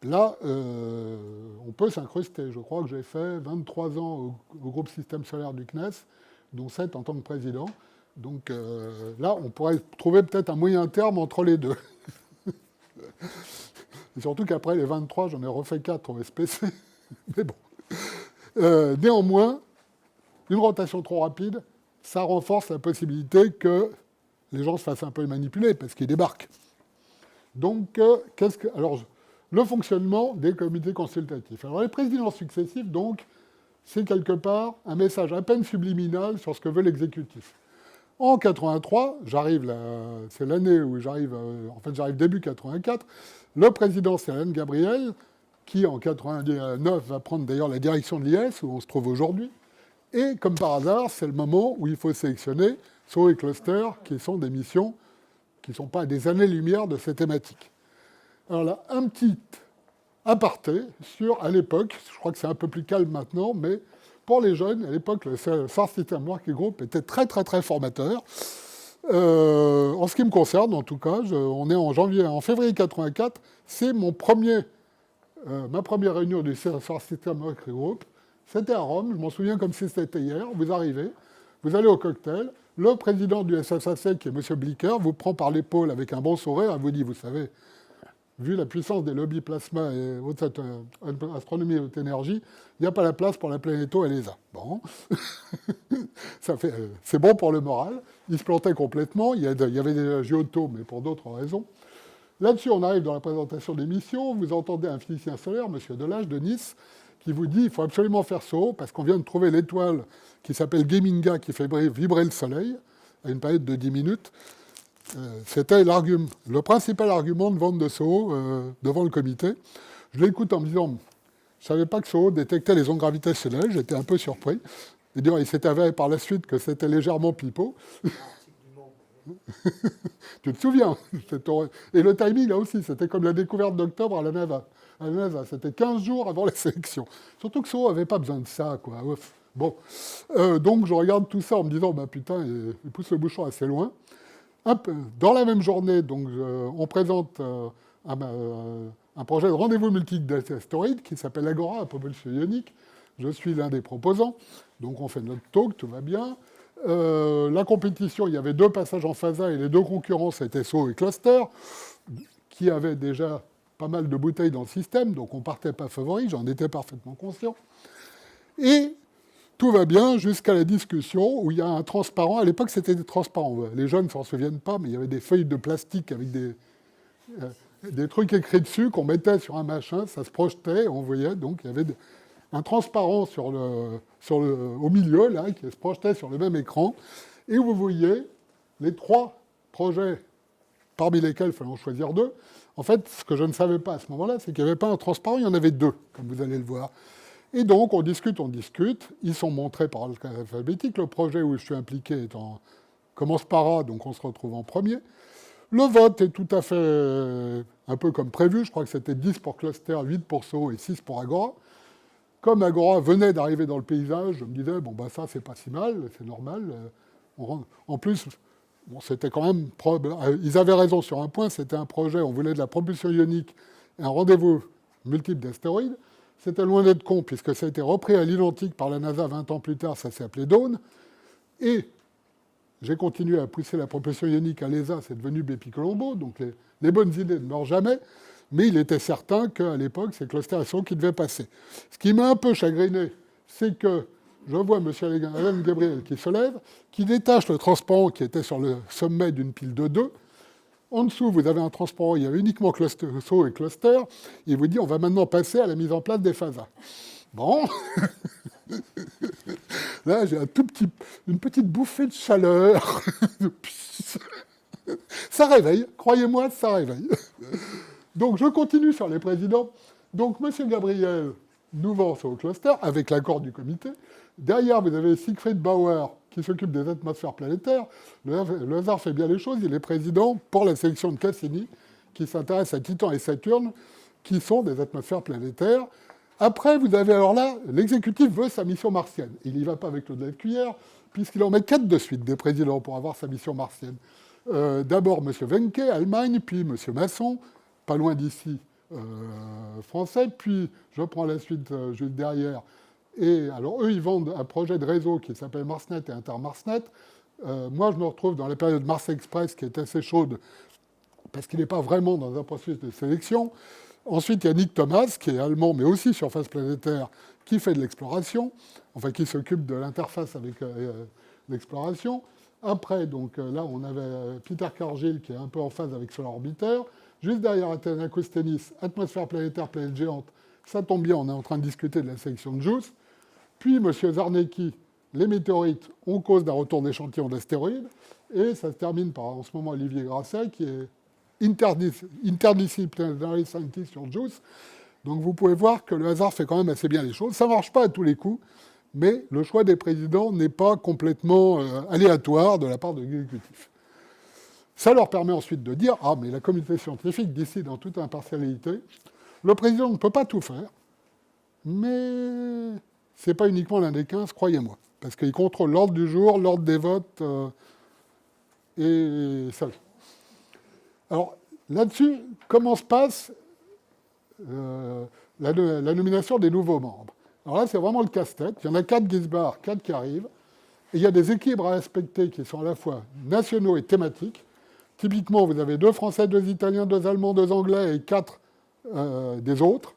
Là, on peut s'incruster. Je crois que j'ai fait 23 ans au groupe Système solaire du CNES, dont 7 en tant que président. Donc là, on pourrait trouver peut-être un moyen terme entre les deux. Et surtout qu'après les 23, j'en ai refait 4 au SPC. Mais bon. Néanmoins, une rotation trop rapide, ça renforce la possibilité que les gens se fassent un peu manipuler, parce qu'ils débarquent. Donc, alors, le fonctionnement des comités consultatifs. Alors, les présidents successifs, donc, c'est quelque part un message à peine subliminal sur ce que veut l'exécutif. En 83, c'est l'année où j'arrive début 84, le président, c'est Alain Gabriel, qui en 89 va prendre d'ailleurs la direction de l'IS, où on se trouve aujourd'hui. Et comme par hasard, c'est le moment où il faut sélectionner SO et Cluster, qui sont des missions qui ne sont pas à des années-lumière de ces thématiques. Alors là, un petit aparté sur, à l'époque, je crois que c'est un peu plus calme maintenant, mais pour les jeunes, à l'époque, le SAR System Working Group était très très très formateur. En ce qui me concerne, en tout cas, on est en février 84, c'est ma première réunion du SAR System Working Group. C'était à Rome, je m'en souviens comme si c'était hier. Vous arrivez, vous allez au cocktail, le président du SSAC, qui est M. Blicker, vous prend par l'épaule avec un bon sourire et vous dit, vous savez, vu la puissance des lobbies plasma et haute astronomie et haute énergie, il n'y a pas la place pour la planéto et l'ESA. Bon, c'est bon pour le moral. Il se plantait complètement, il y avait des Giotto, mais pour d'autres raisons. Là-dessus, on arrive dans la présentation des missions, vous entendez un physicien solaire, M. Delage de Nice, qui vous dit qu'il faut absolument faire ce haut, parce qu'on vient de trouver l'étoile qui s'appelle Geminga, qui fait vibrer le Soleil, à une période de 10 minutes. C'était le principal argument de vente de SOHO devant le comité. Je l'écoute en me disant, je ne savais pas que SOHO détectait les ondes gravitationnelles, j'étais un peu surpris. Et d'ailleurs, il s'est avéré par la suite que c'était légèrement pipeau. Tu te souviens? Et le timing, là aussi, c'était comme la découverte d'octobre à la NASA. C'était 15 jours avant la sélection. Surtout que SOHO n'avait pas besoin de ça, quoi. Bon, donc je regarde tout ça en me disant, bah putain, il pousse le bouchon assez loin. Dans la même journée, donc, on présente un projet de rendez-vous multiple d'astéroïdes qui s'appelle Agora à propulsion ionique. Je suis l'un des proposants. Donc on fait notre talk, tout va bien. La compétition, il y avait 2 passages en phase A et les 2 concurrents, c'était SO et Cluster, qui avaient déjà pas mal de bouteilles dans le système, donc on ne partait pas favori, j'en étais parfaitement conscient. Et tout va bien jusqu'à la discussion où il y a un transparent. À l'époque, c'était des transparents. Les jeunes ne s'en souviennent pas, mais il y avait des feuilles de plastique avec des trucs écrits dessus qu'on mettait sur un machin, ça se projetait, on voyait. Donc il y avait un transparent au milieu, là, qui se projetait sur le même écran. Et vous voyez les 3 projets, parmi lesquels il fallait en choisir 2. En fait, ce que je ne savais pas à ce moment-là, c'est qu'il n'y avait pas un transparent, il y en avait 2, comme vous allez le voir. Et donc, on discute. Ils sont montrés par ordre alphabétique. Le projet où je suis impliqué commence par A, donc on se retrouve en premier. Le vote est tout à fait un peu comme prévu. Je crois que c'était 10 pour Cluster, 8 pour SO et 6 pour Agora. Comme Agora venait d'arriver dans le paysage, je me disais, bon, bah ça, c'est pas si mal, c'est normal. En plus, bon, c'était quand même... Ils avaient raison sur un point, c'était un projet, on voulait de la propulsion ionique et un rendez-vous multiple d'astéroïdes. C'était loin d'être con, puisque ça a été repris à l'identique par la NASA 20 ans plus tard, ça s'est appelé Dawn. Et j'ai continué à pousser la propulsion ionique à l'ESA, c'est devenu Bepi Colombo, donc les bonnes idées ne meurent jamais, mais il était certain qu'à l'époque, c'est Cluster et SO qui devaient passer. Ce qui m'a un peu chagriné, c'est que je vois M. Alain Gabriel qui se lève, qui détache le transparent qui était sur le sommet d'une pile de 2. En dessous, vous avez un transparent, il y a uniquement SO et Cluster, et il vous dit on va maintenant passer à la mise en place des phases A. Bon, là j'ai une petite bouffée de chaleur. Ça réveille, croyez-moi, ça réveille. Donc je continue sur les présidents. Donc M. Gabriel nous vend au Cluster, avec l'accord du comité. Derrière, vous avez Siegfried Bauer, qui s'occupe des atmosphères planétaires. Le hasard fait bien les choses, il est président pour la sélection de Cassini, qui s'intéresse à Titan et Saturne, qui sont des atmosphères planétaires. Après, vous avez alors là, l'exécutif veut sa mission martienne. Il n'y va pas avec l'eau de la cuillère, puisqu'il en met 4 de suite des présidents pour avoir sa mission martienne. D'abord M. Wenke, Allemagne, puis M. Masson, pas loin d'ici, français, puis je prends la suite juste derrière. Et alors, eux, ils vendent un projet de réseau qui s'appelle MarsNet et InterMarsNet. Moi, je me retrouve dans la période Mars Express, qui est assez chaude, parce qu'il n'est pas vraiment dans un processus de sélection. Ensuite, il y a Nick Thomas, qui est allemand, mais aussi surface planétaire, qui fait de l'exploration, enfin, qui s'occupe de l'interface avec l'exploration. Après, donc là, on avait Peter Cargill, qui est un peu en phase avec Solar Orbiter. Juste derrière Athena Koustenis, atmosphère planétaire, planète géante. Ça tombe bien, on est en train de discuter de la sélection de JUICE. Puis, M. Zarnecki, les météorites, on cause d'un retour d'échantillons d'astéroïdes. Et ça se termine par, en ce moment, Olivier Grasset, qui est interdisciplinary scientist sur JUICE. Donc vous pouvez voir que le hasard fait quand même assez bien les choses. Ça ne marche pas à tous les coups, mais le choix des présidents n'est pas complètement aléatoire de la part de l'exécutif. Ça leur permet ensuite de dire « Ah, mais la communauté scientifique décide en toute impartialité. Le président ne peut pas tout faire, mais ce n'est pas uniquement l'un des 15, croyez-moi, parce qu'il contrôle l'ordre du jour, l'ordre des votes, et ça. Alors, là-dessus, comment se passe la nomination des nouveaux membres? Alors là, c'est vraiment le casse-tête. Il y en a 4 qui se barrent, 4 qui arrivent. Et il y a des équilibres à respecter qui sont à la fois nationaux et thématiques. Typiquement, vous avez 2 Français, 2 Italiens, 2 Allemands, 2 Anglais et 4 des autres.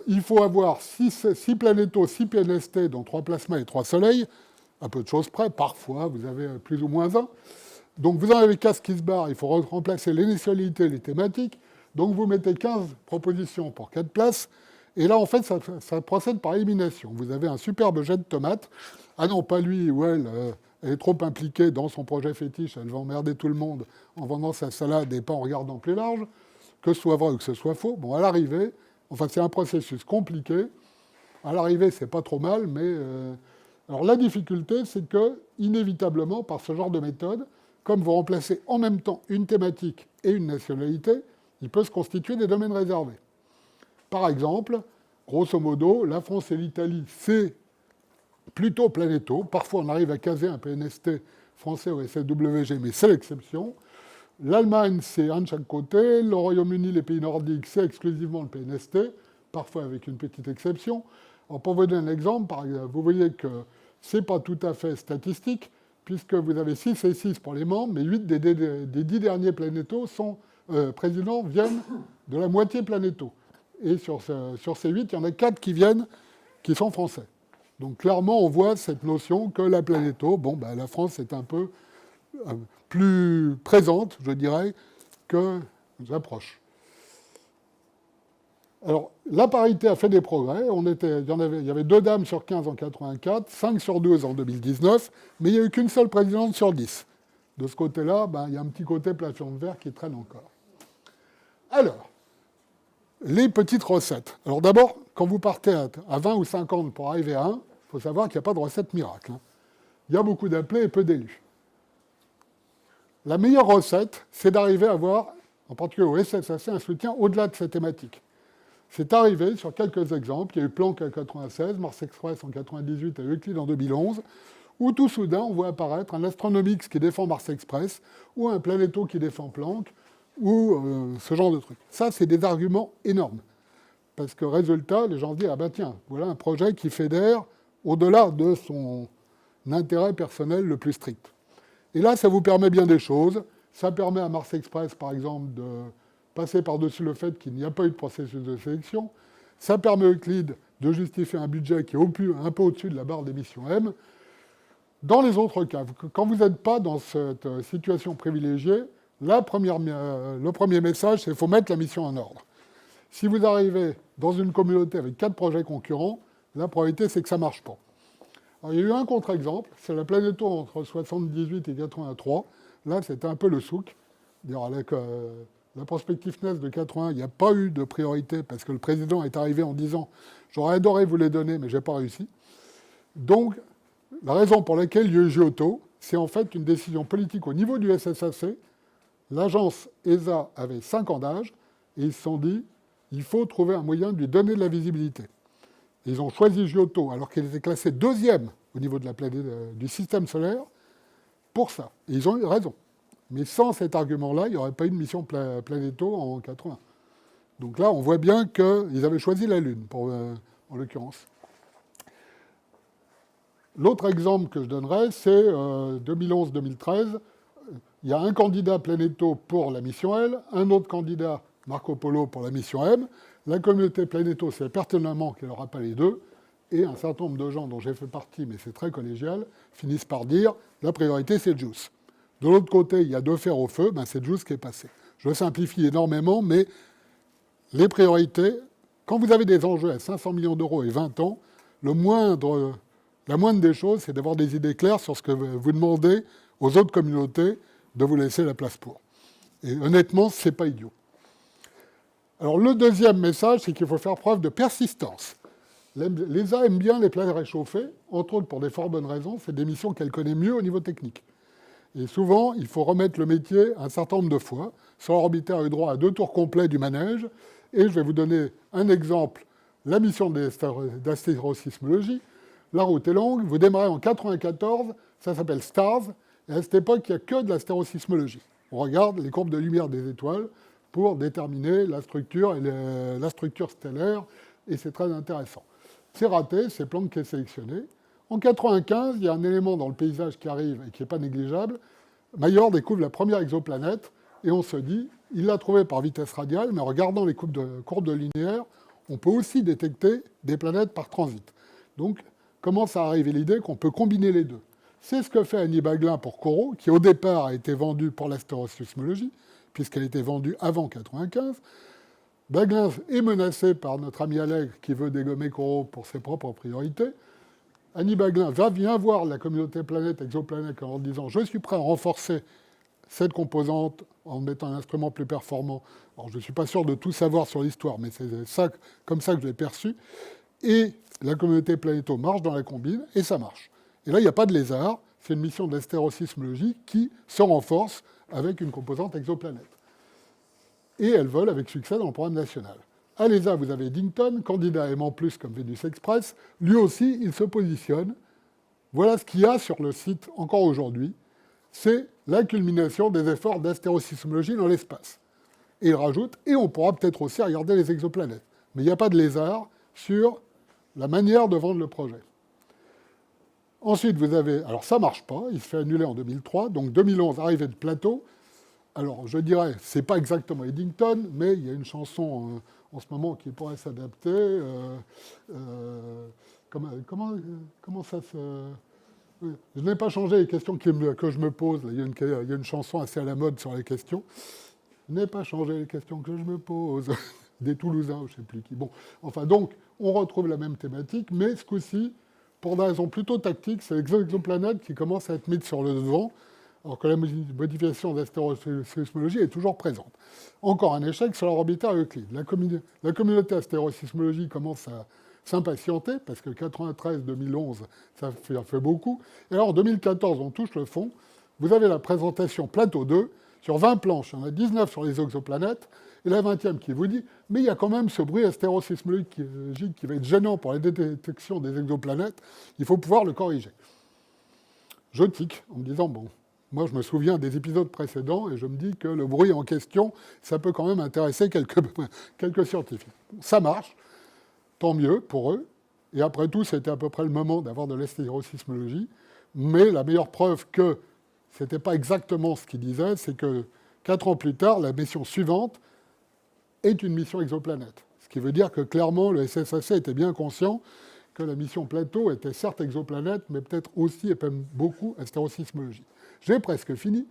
Il faut avoir 6 planétos, 6 PNST, dont 3 plasmas et 3 soleils. À peu de choses près. Parfois, vous avez plus ou moins 1. Donc vous en avez 15 qui se barrent. Il faut remplacer les nationalités et les thématiques. Donc vous mettez 15 propositions pour 4 places. Et là, en fait, ça procède par élimination. Vous avez un superbe jet de tomates. Ah non, pas lui ou elle. Elle est trop impliquée dans son projet fétiche. Elle va emmerder tout le monde en vendant sa salade et pas en regardant plus large. Que ce soit vrai ou que ce soit faux. Bon, à l'arrivée, enfin, c'est un processus compliqué. À l'arrivée, c'est pas trop mal, mais... Alors la difficulté, c'est que, inévitablement, par ce genre de méthode, comme vous remplacez en même temps une thématique et une nationalité, il peut se constituer des domaines réservés. Par exemple, grosso modo, la France et l'Italie, c'est plutôt planétaux. Parfois, on arrive à caser un PNST français au SSWG, mais c'est l'exception. L'Allemagne, c'est un de chaque côté. Le Royaume-Uni, les pays nordiques, c'est exclusivement le PNST, parfois avec une petite exception. Alors, pour vous donner un exemple, vous voyez que ce n'est pas tout à fait statistique, puisque vous avez 6 et 6 pour les membres, mais 8 des 10 derniers planétaux présidents viennent de la moitié planétaux. Et sur ces 8, il y en a 4 qui sont français. Donc clairement, on voit cette notion que la planéto, la France est un peu plus présente, je dirais, que les approches. Alors, la parité a fait des progrès. Il y avait 2 dames sur 15 en 84, 5 sur 12 en 2019, mais il n'y a eu qu'une seule présidente sur 10. De ce côté-là, il y a un petit côté plafond de verre qui traîne encore. Alors, les petites recettes. Alors d'abord, quand vous partez à 20 ou 50 pour arriver à 1, il faut savoir qu'il n'y a pas de recette miracle. Il y a beaucoup d'appelés et peu d'élus. La meilleure recette, c'est d'arriver à avoir, en particulier au SSAC, un soutien au-delà de cette thématique. C'est arrivé sur quelques exemples. Il y a eu Planck en 1996, Mars Express en 1998 et Euclide en 2011, où tout soudain, on voit apparaître un Astronomics qui défend Mars Express, ou un Planéto qui défend Planck, ou ce genre de trucs. Ça, c'est des arguments énormes. Parce que, résultat, les gens se disent « Ah ben tiens, voilà un projet qui fédère au-delà de son intérêt personnel le plus strict. » Et là, ça vous permet bien des choses. Ça permet à Mars Express, par exemple, de passer par-dessus le fait qu'il n'y a pas eu de processus de sélection. Ça permet à Euclide de justifier un budget qui est un peu au-dessus de la barre d'émission M. Dans les autres cas, quand vous n'êtes pas dans cette situation privilégiée, le premier message, c'est qu'il faut mettre la mission en ordre. Si vous arrivez dans une communauté avec 4 projets concurrents, la probabilité, c'est que ça ne marche pas. Alors, il y a eu un contre-exemple, c'est la Planéto entre 78 et 83. Là, c'était un peu le souk. Avec la prospective NES de 80, il n'y a pas eu de priorité parce que le président est arrivé en disant « J'aurais adoré vous les donner, mais je n'ai pas réussi ». Donc, la raison pour laquelle il y a eu Giotto, c'est en fait une décision politique au niveau du SSAC. L'agence ESA avait 5 ans d'âge et ils se sont dit il faut trouver un moyen de lui donner de la visibilité. Et ils ont choisi Giotto alors qu'il était classé 2e au niveau de la planète, du système solaire pour ça. Et ils ont eu raison. Mais sans cet argument-là, il n'y aurait pas eu de mission Planéto en 80. Donc là, on voit bien qu'ils avaient choisi la Lune, en l'occurrence. L'autre exemple que je donnerais, c'est 2011-2013. Il y a un candidat Planéto pour la mission L, un autre candidat Marco Polo pour la mission M. La communauté Planéto sait pertinemment qu'elle n'aura pas les deux. Et un certain nombre de gens dont j'ai fait partie, mais c'est très collégial, finissent par dire la priorité, c'est JUICE. De l'autre côté, il y a 2 fers au feu, c'est JUICE qui est passé. Je simplifie énormément, mais les priorités, quand vous avez des enjeux à 500 millions d'euros et 20 ans, la moindre des choses, c'est d'avoir des idées claires sur ce que vous demandez aux autres communautés de vous laisser la place pour. Et honnêtement, ce n'est pas idiot. Alors le deuxième message, c'est qu'il faut faire preuve de persistance. L'ESA aime bien les planètes réchauffées, entre autres pour des fort bonnes raisons, c'est des missions qu'elle connaît mieux au niveau technique. Et souvent, il faut remettre le métier un certain nombre de fois. Solar Orbiter a eu droit à 2 tours complets du manège. Et je vais vous donner un exemple, la mission d'astérosismologie. La route est longue, vous démarrez en 1994, ça s'appelle STARS, et à cette époque, il n'y a que de l'astérosismologie. On regarde les courbes de lumière des étoiles pour déterminer la structure stellaire, et c'est très intéressant. C'est raté, c'est Planck qui est sélectionné. En 1995, il y a un élément dans le paysage qui arrive et qui n'est pas négligeable. Mayor découvre la première exoplanète, et on se dit, il l'a trouvée par vitesse radiale, mais en regardant les courbes de linéaire, on peut aussi détecter des planètes par transit. Donc, commence à arriver l'idée qu'on peut combiner les deux. C'est ce que fait Annie Baglin pour Corot, qui au départ a été vendue pour l'astérosismologie, puisqu'elle était vendue avant 1995. Baglin est menacé par notre ami Allègre, qui veut dégommer Corot pour ses propres priorités. Annie Baglin vient voir la communauté planète, exoplanète, en disant « Je suis prêt à renforcer cette composante en mettant un instrument plus performant. » Alors, je ne suis pas sûr de tout savoir sur l'histoire, mais c'est comme ça que je l'ai perçu. Et la communauté Planéto marche dans la combine, et ça marche. Et là, il n'y a pas de lézard, c'est une mission d'astérosismologie qui se renforce avec une composante exoplanète. Et elle vole avec succès dans le programme national. À l'ESA, vous avez Eddington, candidat à M+, comme Venus Express. Lui aussi, il se positionne Voilà ce qu'il y a sur le site encore aujourd'hui. C'est la culmination des efforts d'astérosismologie dans l'espace. Et il rajoute, et on pourra peut-être aussi regarder les exoplanètes. Mais il n'y a pas de lézard sur la manière de vendre le projet. Ensuite, vous avez... Alors ça ne marche pas, il se fait annuler en 2003, donc 2011, arrivée de Plateau. Alors je dirais, c'est pas exactement Eddington, mais il y a une chanson en ce moment qui pourrait s'adapter. Comment ça se... Je n'ai pas changé les questions que je me pose. Il y a une chanson assez à la mode sur les questions. Je n'ai pas changé les questions que je me pose. Des Toulousains, je ne sais plus qui. Bon, enfin donc, on retrouve la même thématique, mais ce coup-ci, pour des raisons plutôt tactiques, c'est les exoplanètes qui commencent à être mises sur le devant, alors que la modification d'astérosismologie est toujours présente. Encore un échec sur l'orbitaire Euclide. La communauté astérosismologie commence à s'impatienter, parce que 93-2011, ça fait beaucoup. Et alors, en 2014, on touche le fond. Vous avez la présentation Plateau 2, sur 20 planches, il y en a 19 sur les exoplanètes, et la 20e qui vous dit « mais il y a quand même ce bruit astérosismologique qui va être gênant pour la détection des exoplanètes, il faut pouvoir le corriger ». Je tique en me disant « bon, moi je me souviens des épisodes précédents, et je me dis que le bruit en question, ça peut quand même intéresser quelques scientifiques ». Ça marche, tant mieux pour eux, et après tout, c'était à peu près le moment d'avoir de l'astérosismologie, mais la meilleure preuve que ce n'était pas exactement ce qu'il disait, c'est que 4 ans plus tard, la mission suivante est une mission exoplanète. Ce qui veut dire que clairement, le SSAC était bien conscient que la mission Plateau était certes exoplanète, mais peut-être aussi, et même beaucoup, astérosismologie. J'ai presque fini.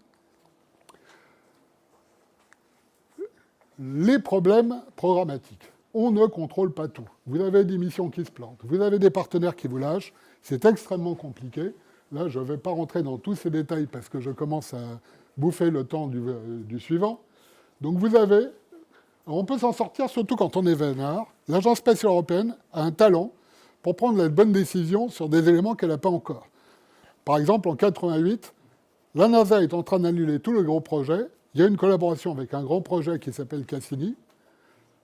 Les problèmes programmatiques. On ne contrôle pas tout. Vous avez des missions qui se plantent, vous avez des partenaires qui vous lâchent, c'est extrêmement compliqué. Là, je ne vais pas rentrer dans tous ces détails parce que je commence à bouffer le temps du suivant. Donc vous avez... Alors on peut s'en sortir surtout quand on est vénard. L'Agence spatiale européenne a un talent pour prendre la bonne décision sur des éléments qu'elle n'a pas encore. Par exemple, en 88, la NASA est en train d'annuler tout le gros projet. Il y a une collaboration avec un grand projet qui s'appelle Cassini.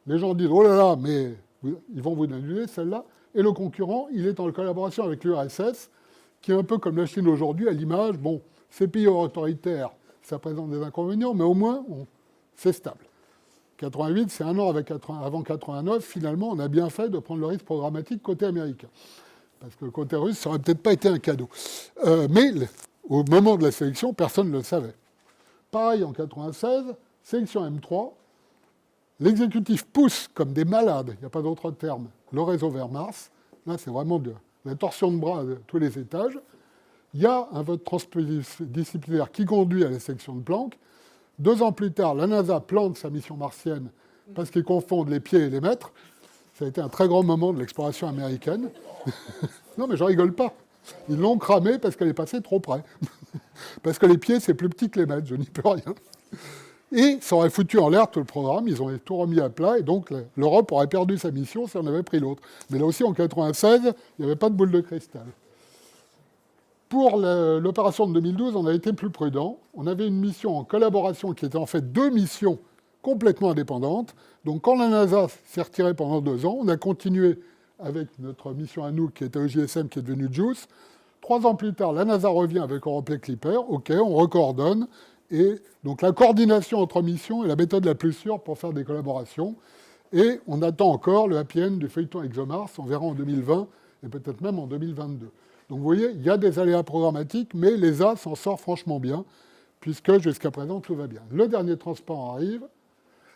Les gens disent « oh là là, mais ils vont vous annuler celle-là ». Et le concurrent, il est en collaboration avec l'URSS, qui est un peu comme la Chine aujourd'hui, à l'image, bon, ces pays autoritaires, ça présente des inconvénients, mais au moins, c'est stable. 88, c'est un an avant 89, finalement, on a bien fait de prendre le risque programmatique côté américain. Parce que le côté russe, ça n'aurait peut-être pas été un cadeau. Mais au moment de la sélection, personne ne le savait. Pareil, en 96, sélection M3, l'exécutif pousse comme des malades, il n'y a pas d'autre terme, le réseau vers Mars. Là, c'est vraiment de la torsion de bras de tous les étages. Il y a un vote transdisciplinaire qui conduit à la sélection de Planck. 2 ans plus tard, la NASA plante sa mission martienne parce qu'ils confondent les pieds et les mètres. Ça a été un très grand moment de l'exploration américaine. Non, mais je rigole pas. Ils l'ont cramée parce qu'elle est passée trop près. Parce que les pieds, c'est plus petit que les mètres, je n'y peux rien. Et ça aurait foutu en l'air tout le programme, ils ont tout remis à plat, et donc l'Europe aurait perdu sa mission si on avait pris l'autre. Mais là aussi, en 1996, il n'y avait pas de boule de cristal. Pour l'opération de 2012, on a été plus prudent. On avait une mission en collaboration qui était en fait 2 missions complètement indépendantes. Donc quand la NASA s'est retirée pendant 2 ans, on a continué avec notre mission à nous qui était EJSM, qui est devenue JUICE. 3 ans plus tard, la NASA revient avec Europe Clipper. OK, on recoordonne. Et donc la coordination entre missions est la méthode la plus sûre pour faire des collaborations. Et on attend encore le happy end du feuilleton ExoMars. On verra en 2020 et peut-être même en 2022. Donc vous voyez, il y a des aléas programmatiques, mais l'ESA s'en sort franchement bien, puisque jusqu'à présent, tout va bien. Le dernier transparent arrive.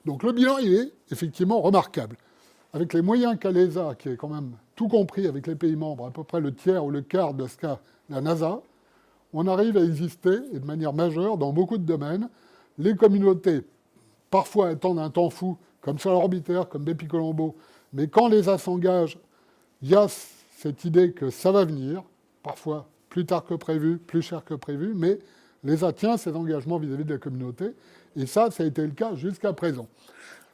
Donc le bilan, il est effectivement remarquable. Avec les moyens qu'a l'ESA, qui est quand même tout compris avec les pays membres, à peu près le tiers ou le quart de ce qu'a la NASA, on arrive à exister, et de manière majeure, dans beaucoup de domaines. Les communautés, parfois, attendent un temps fou, comme sur l'orbitaire, comme Bepi-Colombo, mais quand l'ESA s'engage, il y a cette idée que ça va venir, parfois plus tard que prévu, plus cher que prévu, mais l'ESA tient ses engagements vis-à-vis de la communauté, et ça a été le cas jusqu'à présent.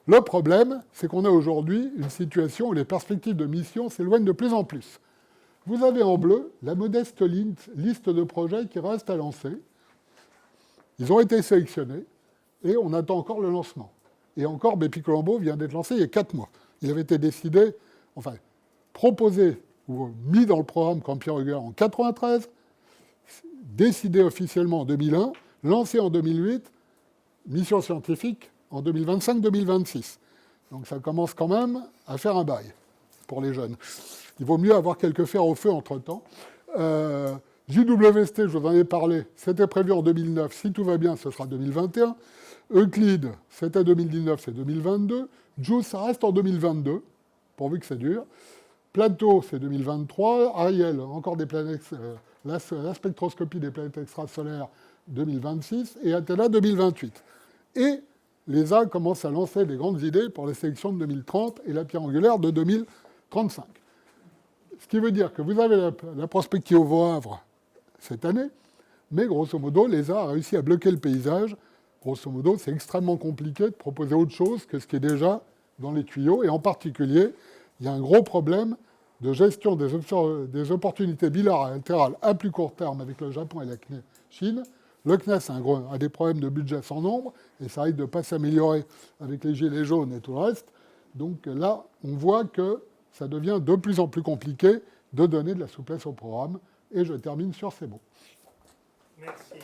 Le problème, c'est qu'on a aujourd'hui une situation où les perspectives de mission s'éloignent de plus en plus. Vous avez en bleu la modeste liste de projets qui restent à lancer. Ils ont été sélectionnés, et on attend encore le lancement. Et encore, Bepi-Colombo vient d'être lancé il y a 4 mois. Il avait été décidé, enfin, proposé mis dans le programme comme pierre angulaire en 1993, décidé officiellement en 2001, lancé en 2008, mission scientifique en 2025-2026. Donc ça commence quand même à faire un bail pour les jeunes. Il vaut mieux avoir quelques fers au feu entre-temps. JWST, je vous en ai parlé, c'était prévu en 2009. Si tout va bien, ce sera 2021. Euclide, c'était 2019, c'est 2022. JUICE, ça reste en 2022, pourvu que ça dure. Plateau, c'est 2023. Ariel, encore des planètes, la spectroscopie des planètes extrasolaires, 2026. Et Athéna, 2028. Et l'ESA commence à lancer des grandes idées pour les sélections de 2030 et la pierre angulaire de 2035. Ce qui veut dire que vous avez la prospective au Havre cette année, mais grosso modo, l'ESA a réussi à bloquer le paysage. Grosso modo, c'est extrêmement compliqué de proposer autre chose que ce qui est déjà dans les tuyaux. Et en particulier, il y a un gros problème de gestion des opportunités bilatérales à plus court terme avec le Japon et la Chine. Le CNES a des problèmes de budget sans nombre, et ça risque de ne pas s'améliorer avec les gilets jaunes et tout le reste. Donc là, on voit que ça devient de plus en plus compliqué de donner de la souplesse au programme. Et je termine sur ces mots. Merci.